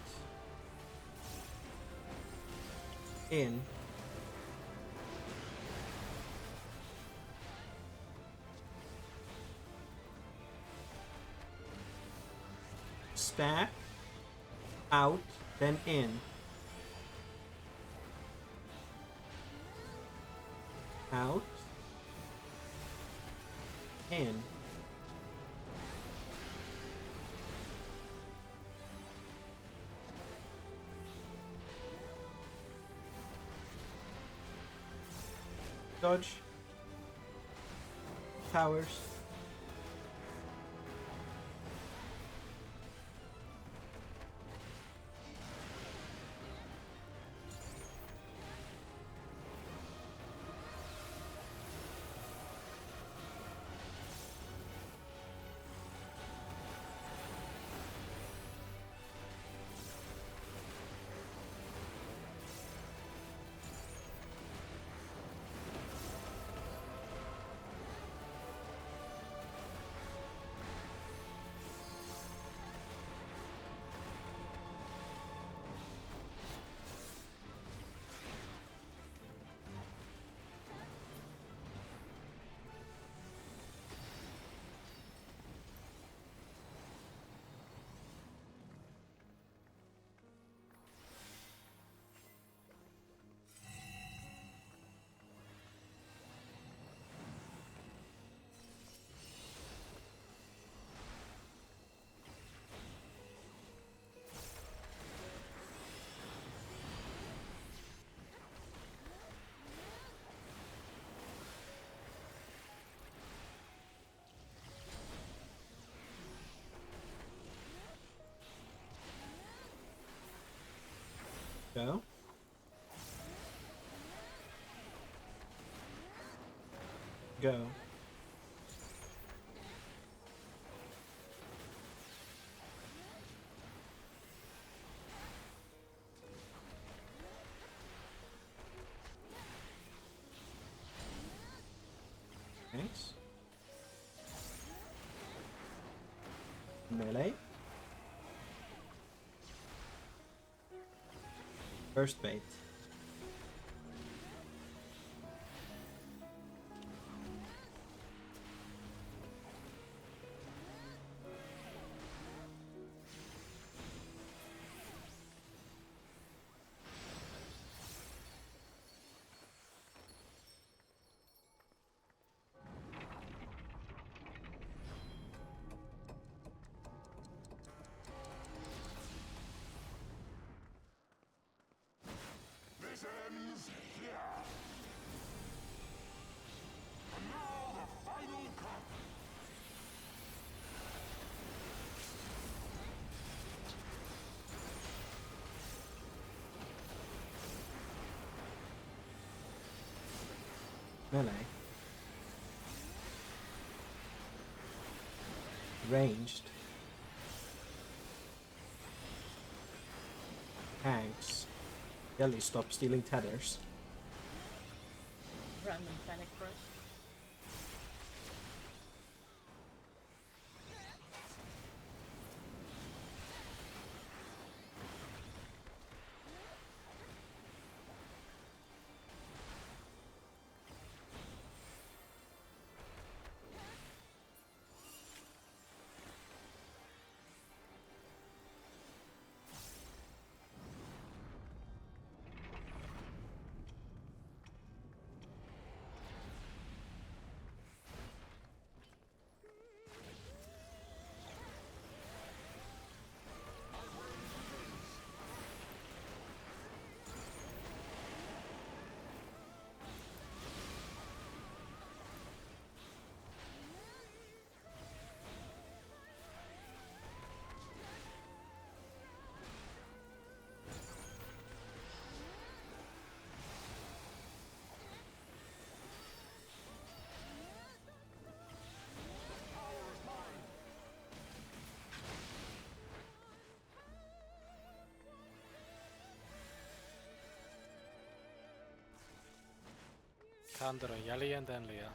B: In. Stack, out, then in. Out, in. Dodge. Towers. Go. Go. Thanks. Melee. First bait.
F: This ends here. And now the final cut.
B: Melee. Ranged. Tanks. Jelly, stop stealing tethers.
E: Random panic burst.
A: Thunder on Yali and then Leah.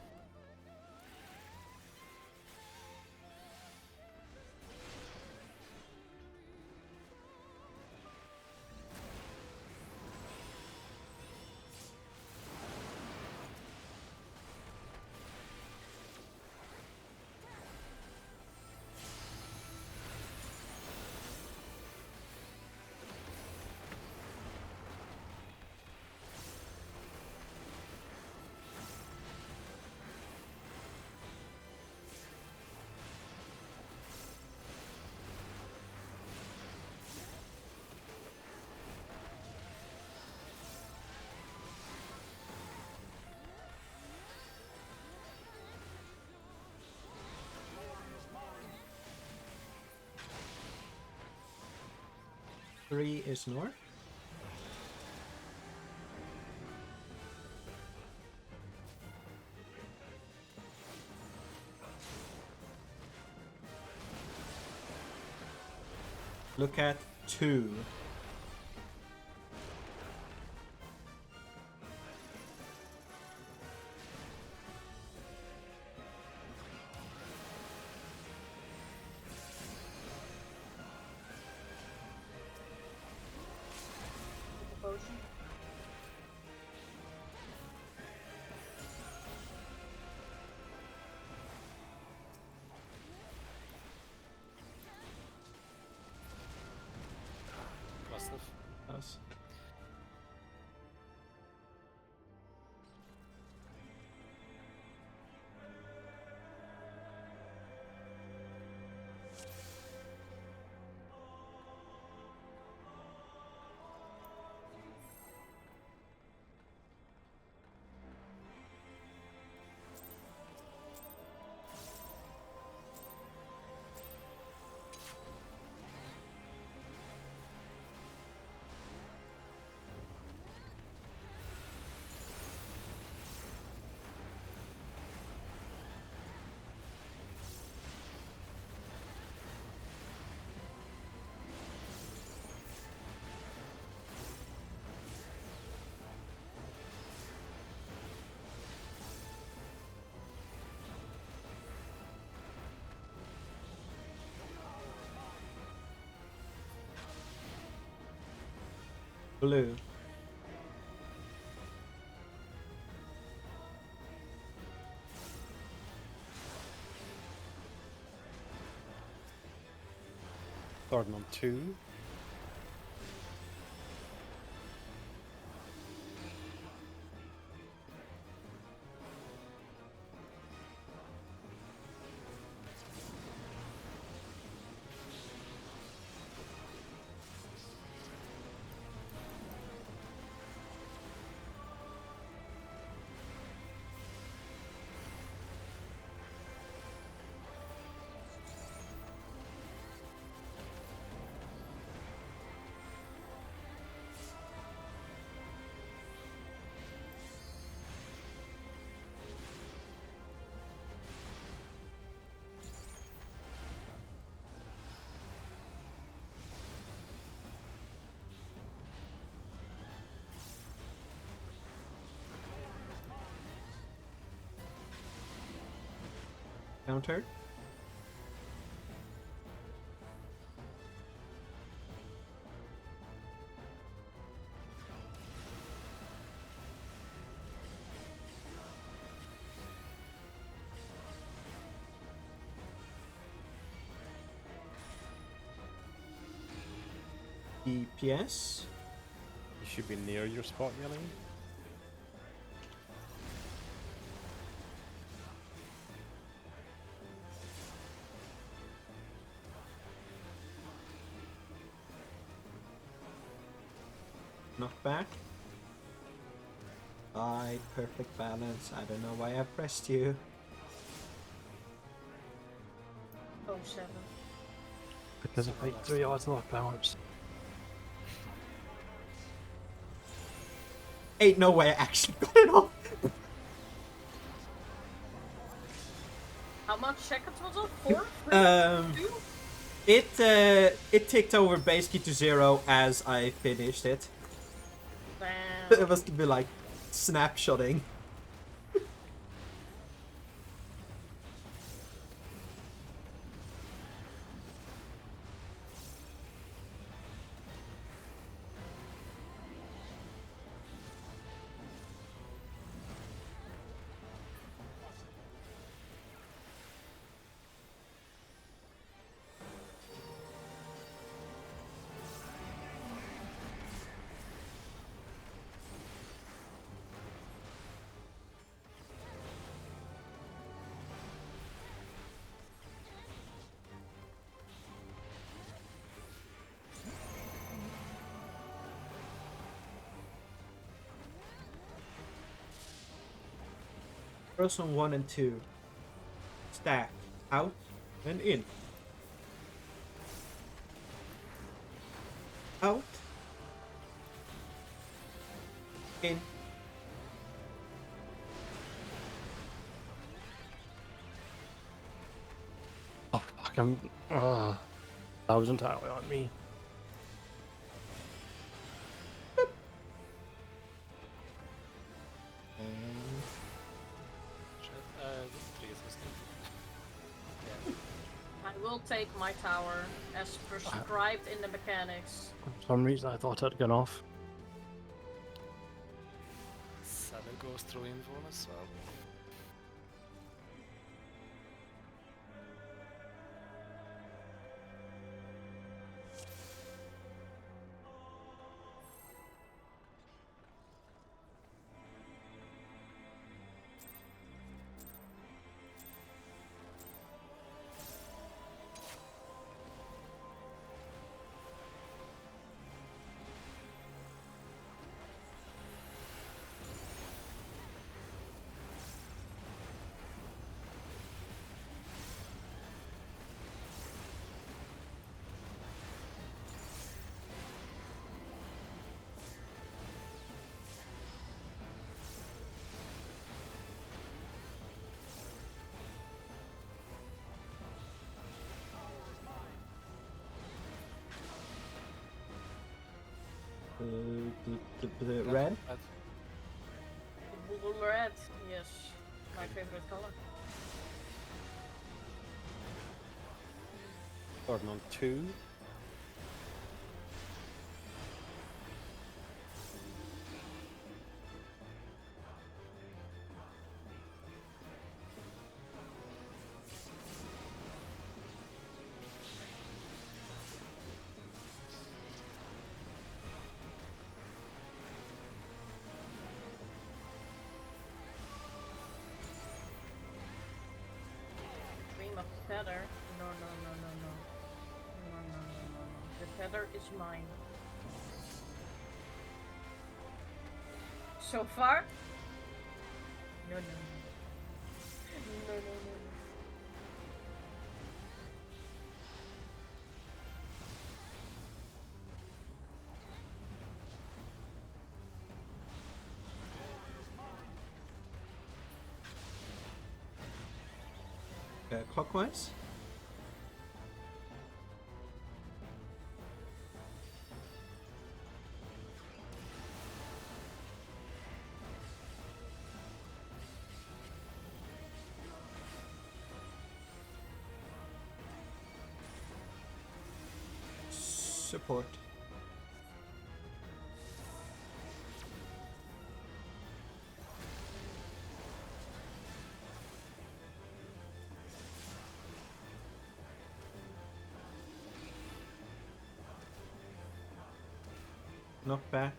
B: Three is north. Look at 2.
E: Potion.
A: Positive.
B: Us. Blue.
C: Starting on 2.
B: Counter. DPS.
C: You should be near your spot yelling.
B: Knockback. Perfect balance. I don't know why I pressed you.
E: Oh, 7.
G: Because of like 3 odds not balanced.
B: Ain't no way I actually got it off.
E: How much seconds was it? 4? 3? 2?
B: It ticked over basically to 0 as I finished it.
E: Damn.
B: It was to be like snapshotting. Arrows on 1 and 2. Stack. Out and in. Out. In.
G: Oh fuck! That was entirely on me.
A: Three is listening.
E: I will take my tower as prescribed in the mechanics.
G: For some reason, I thought it had gone off.
A: 7 goes through invuln as well.
B: The red?
E: Red, yes. My favorite color.
C: Starting on 2.
E: Dream of feather. No, no, no, no, no. No, no, no, no, no. The feather is mine. So far? No, no, no. No, no, no, no.
B: Clockwise? Support. Knock back.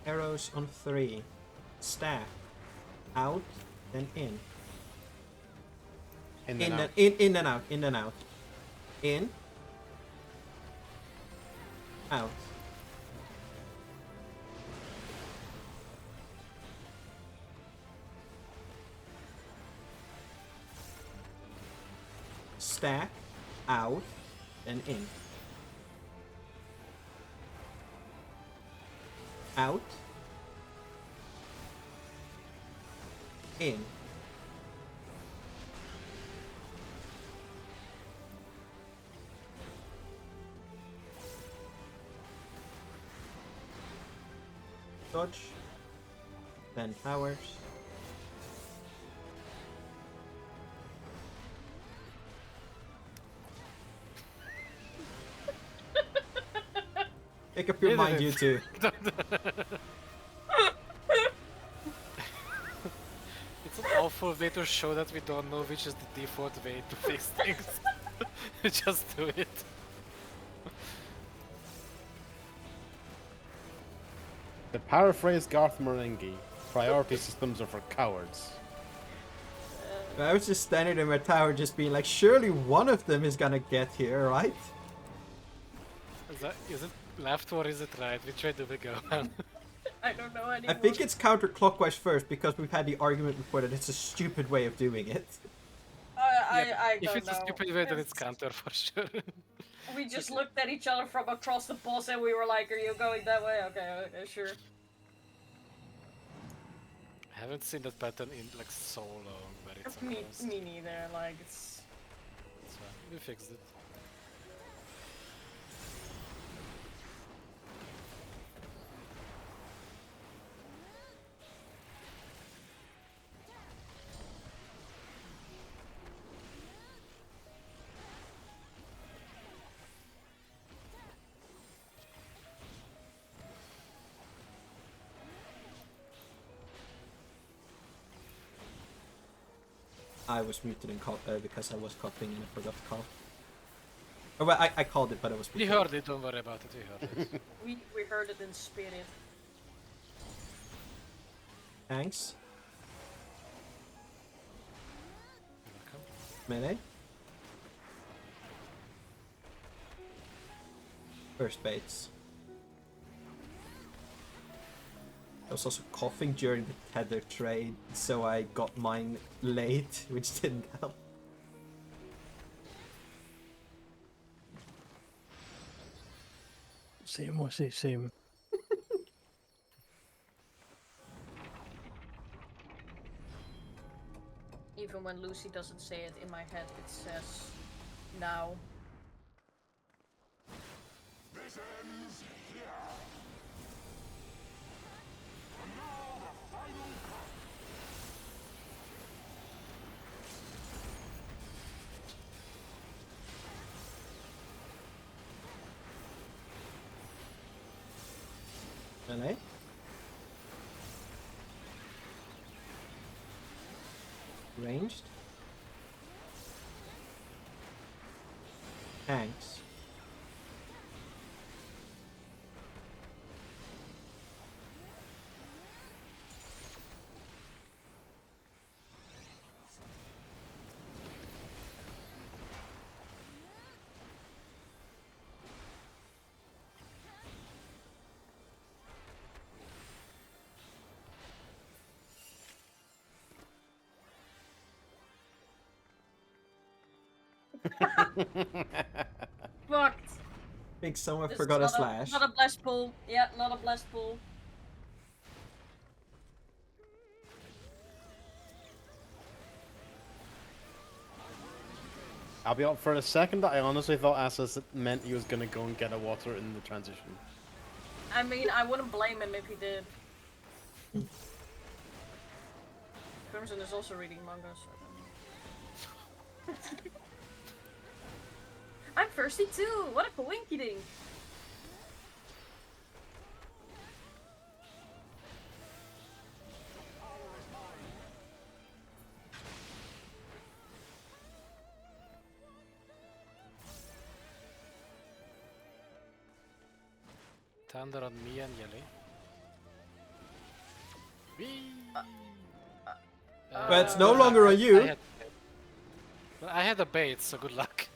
B: Arrows on 3. Staff. Out, then in.
C: In and out.
B: In and out. In and out. In. Out. stack, out, and in. Out. In. Dodge. Then powers. Make up your
A: Did
B: mind,
A: it.
B: you two.
A: It's an awful way to show that we don't know which is the default way to fix things. Just do it.
C: To paraphrase Garth Marenghi, priority systems are for cowards.
B: I was just standing in my tower just being like, surely one of them is gonna get here, right?
A: Is it left or is it right? Which way do we go?
E: I don't know
B: I
E: anymore.
B: think it's counterclockwise first because we've had the argument before that it's a stupid way of doing it.
E: I
A: If
E: don't
A: it's
E: know.
A: a stupid way, then it's counter for sure.
E: We just looked at each other from across the boss and we were like, are you going that way? Okay, sure.
A: I haven't seen that pattern in like so long, but it's almost.
E: Me neither, like, it's...
A: It's fine. We fixed it.
B: I was muted and because I was coughing and I forgot to call. Oh, well, I called it, but I was
A: We
B: muted.
A: heard it, don't worry about it, we heard it.
E: We heard it in spirit.
B: Thanks.
A: Welcome.
B: Melee. First baits. I was also coughing during the tether trade, so I got mine late, which didn't help.
G: Same, what's it, same?
E: Even when Lucy doesn't say it, in my head it says now.
F: This ends here. And now the final cut.
B: Melee. Ranged. Tanks.
E: Fucked!
B: Think someone
E: This
B: forgot a
E: is
B: slash.
E: Not a blessed pool. Yeah, not a blessed pool.
C: I'll be up for a second. I honestly thought Assus meant he was gonna go and get a water in the transition.
E: I mean, I wouldn't blame him if he did. Crimson is also reading manga, so I don't know. I'm thirsty too! What a coinky ding!
A: Thunder on me and Yelly. Whee!
B: But it's no longer on you.
A: I had a bait, so good luck.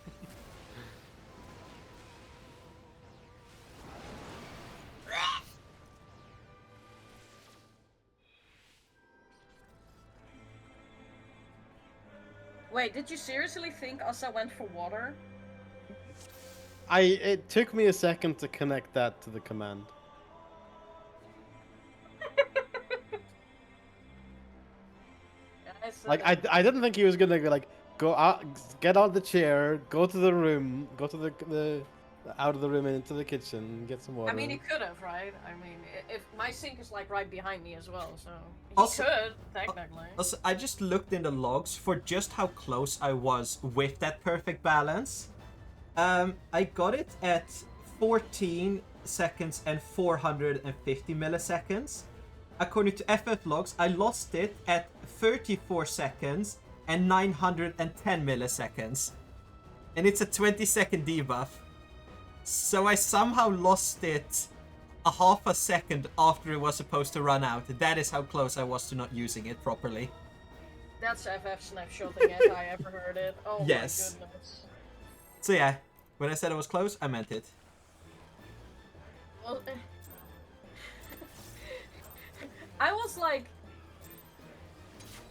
E: Wait, did you seriously think Asa went for water?
C: It took me a second to connect that to the command.
E: Yeah,
C: Like I didn't think he was gonna like go out, get out of the chair, go to the room, go to the out of the room and into the kitchen, and get some water.
E: I mean, he could have, right? I mean, if my sink is like right behind me as well, so he
B: Also-
E: could technically.
B: Also, I just looked in the logs for just how close I was with that perfect balance. I got it at 14 seconds and 450 milliseconds. According to FF logs, I lost it at 34 seconds and 910 milliseconds. And it's a 20-second debuff. So I somehow lost it a half a second after it was supposed to run out. That is how close I was to not using it properly.
E: That's FF snapshotting if I ever heard it. Oh
B: Yes.
E: my goodness.
B: So yeah, when I said I was close, I meant it.
E: Well, I was like,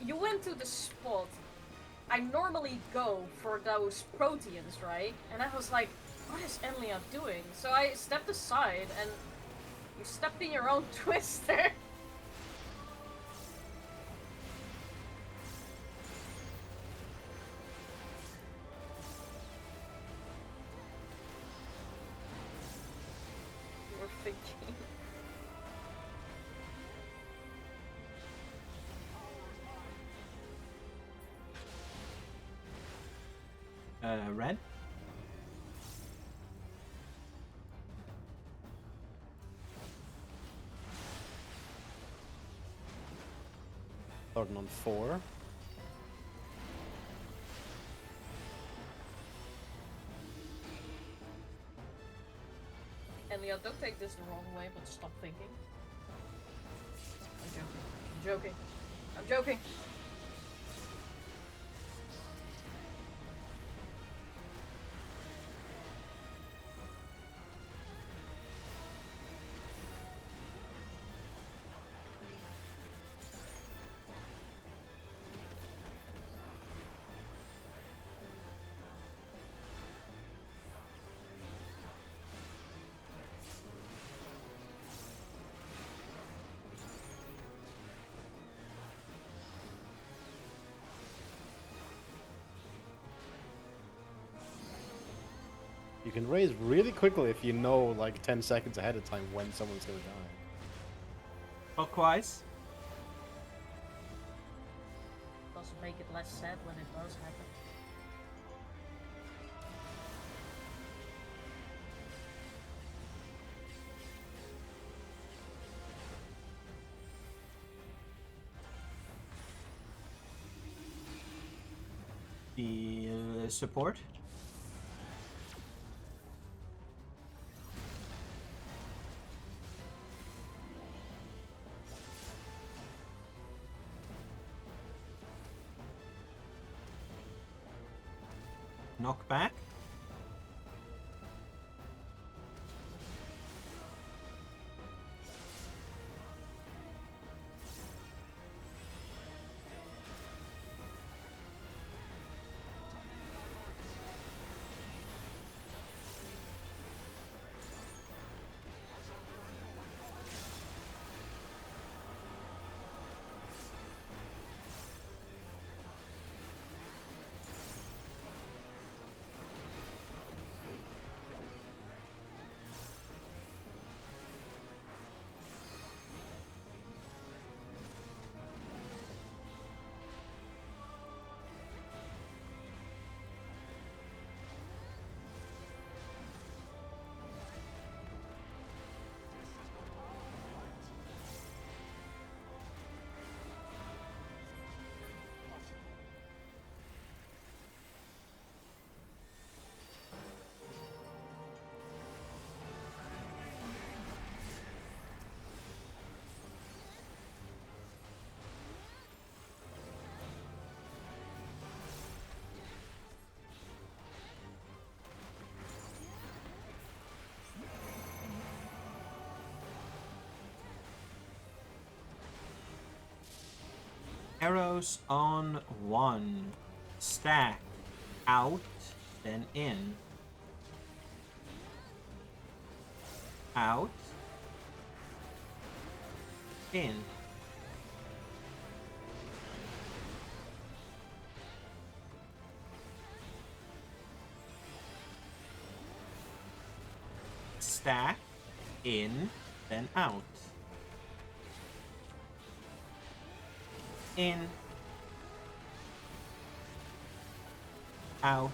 E: you went to the spot I normally go for those proteins, right? And I was like, what is Enlia doing? So I stepped aside and you stepped in your own twister. You were thinking.
B: Red?
C: Starting on 4.
E: Enlia, don't take this the wrong way, but stop thinking. I'm joking. I'm joking. I'm joking.
C: You can raise really quickly if you know like 10 seconds ahead of time when someone's gonna die.
B: Clockwise?
E: Doesn't make it less sad when it does happen.
B: The support? Knockback? Arrows on 1. Stack. Out, then in. Out. In. Stack. In, then out. In. Out.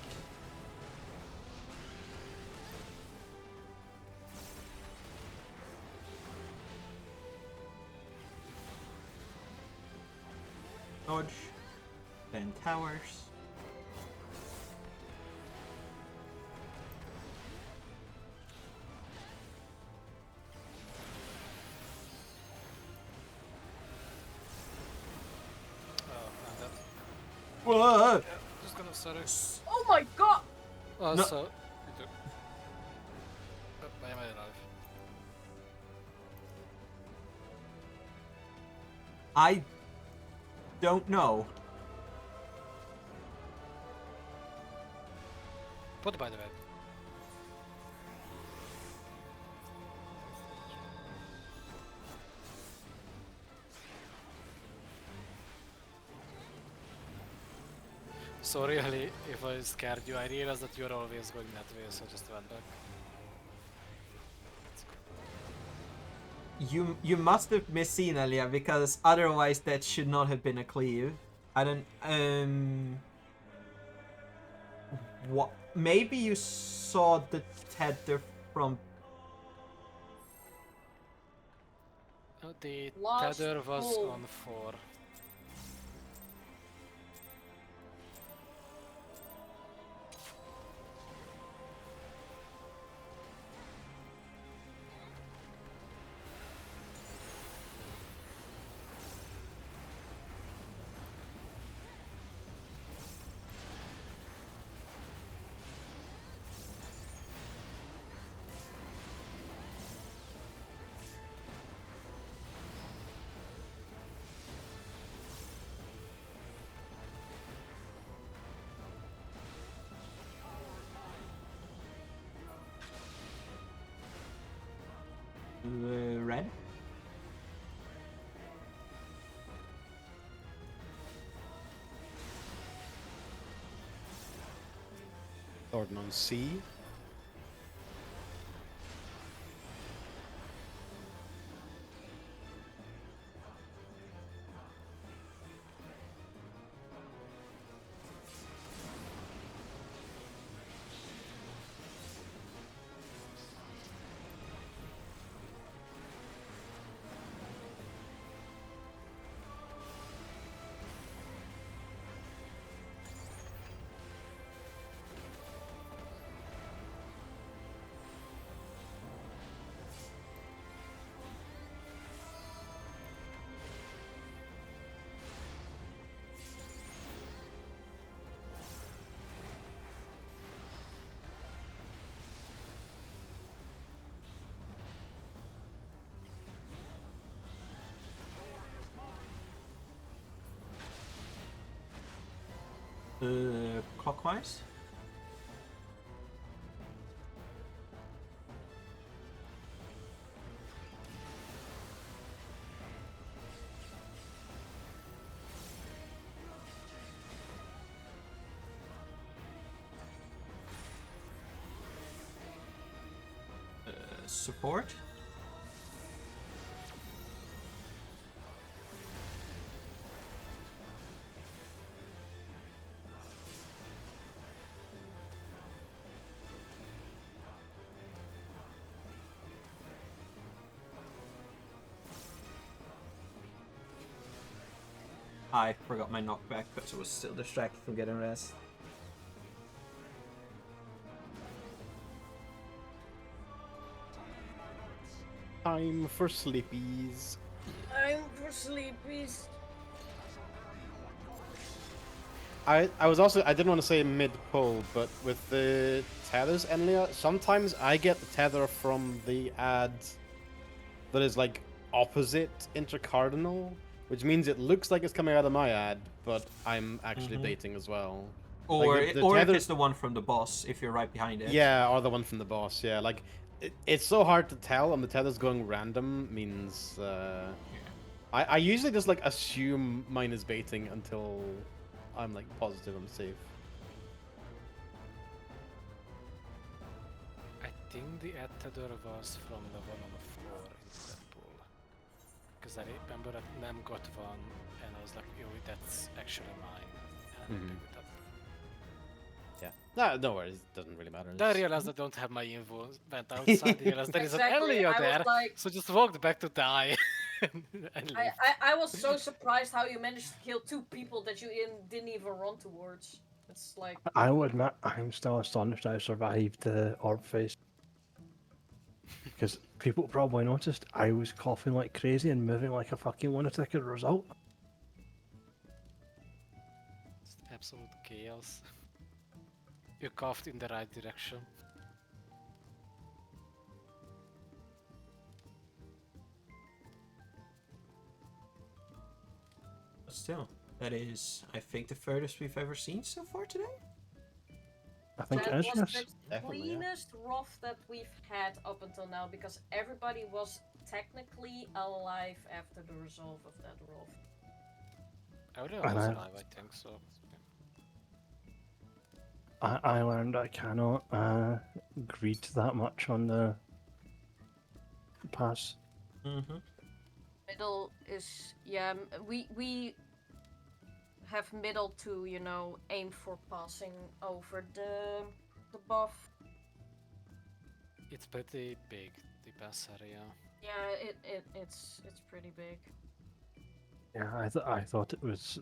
B: Dodge. Then towers.
A: Oh, and that.
B: Whoa!
A: Yeah, just gonna Circus.
E: Oh my god!
A: Oh,
B: No.
A: so. You do. Why am I alive?
B: I don't know.
A: Put by the way. Sorry, Ali, if I scared you. I realized that you're always going that way, so I just went back.
B: You must have misseen Elia, because otherwise that should not have been a cleave. I don't what, maybe you saw the tether from
A: Oh, the
E: Last
A: tether was
E: pull.
A: on 4.
B: red.
C: Thornton on C.
B: Clockwise. Support. I forgot my knockback because I was still distracted from getting rest.
C: Time for sleepies.
E: I'm for sleepies.
C: I was also, I didn't want to say mid pull, but with the tethers, Enlia, sometimes I get the tether from the ad that is like opposite intercardinal, which means it looks like it's coming out of my ad, but I'm actually baiting as well.
B: Or,
C: Like, the
B: or if
C: tether-
B: it's the one from the boss, if you're right behind it.
C: Yeah, or the one from the boss. Yeah, like it's so hard to tell, and the tether's going random means. I usually just like assume mine is baiting until I'm like positive I'm safe.
A: I think the ad tether was from the one on the floor in that pool. Because I remember that Nem got one, and I was like, yo, that's actually mine. And I picked it up.
C: Yeah. No worries. It doesn't really matter.
A: Then I
C: It's-
A: realized I don't have my info. Went outside, realized there is an
E: Exactly,
A: Elio
E: I was
A: there.
E: like-
A: So just walked back to die. and
E: I,
A: leave.
E: I was so surprised how you managed to kill 2 people that you didn't even run towards. It's like,
G: I will admit, I'm still astonished I survived the orb phase. Because people probably noticed I was coughing like crazy and moving like a fucking lunatic as a result.
A: It's absolute chaos. You coughed in the right direction.
B: But still, that is, I think, the furthest we've ever seen so far today.
G: I think
E: that
G: it is,
E: was
G: yes.
E: the
C: Definitely, yeah.
E: cleanest ROF that we've had up until now because everybody was technically alive after the resolve of that ROF.
A: Elio
G: And
A: was
G: I-
A: alive, I think so.
G: I learned I cannot greed that much on the pass.
B: Mm-hmm.
E: Middle is, yeah, we have middle to, you know, aim for passing over the buff.
A: It's pretty big, the pass area.
E: Yeah, it's pretty big.
G: Yeah, I thought it was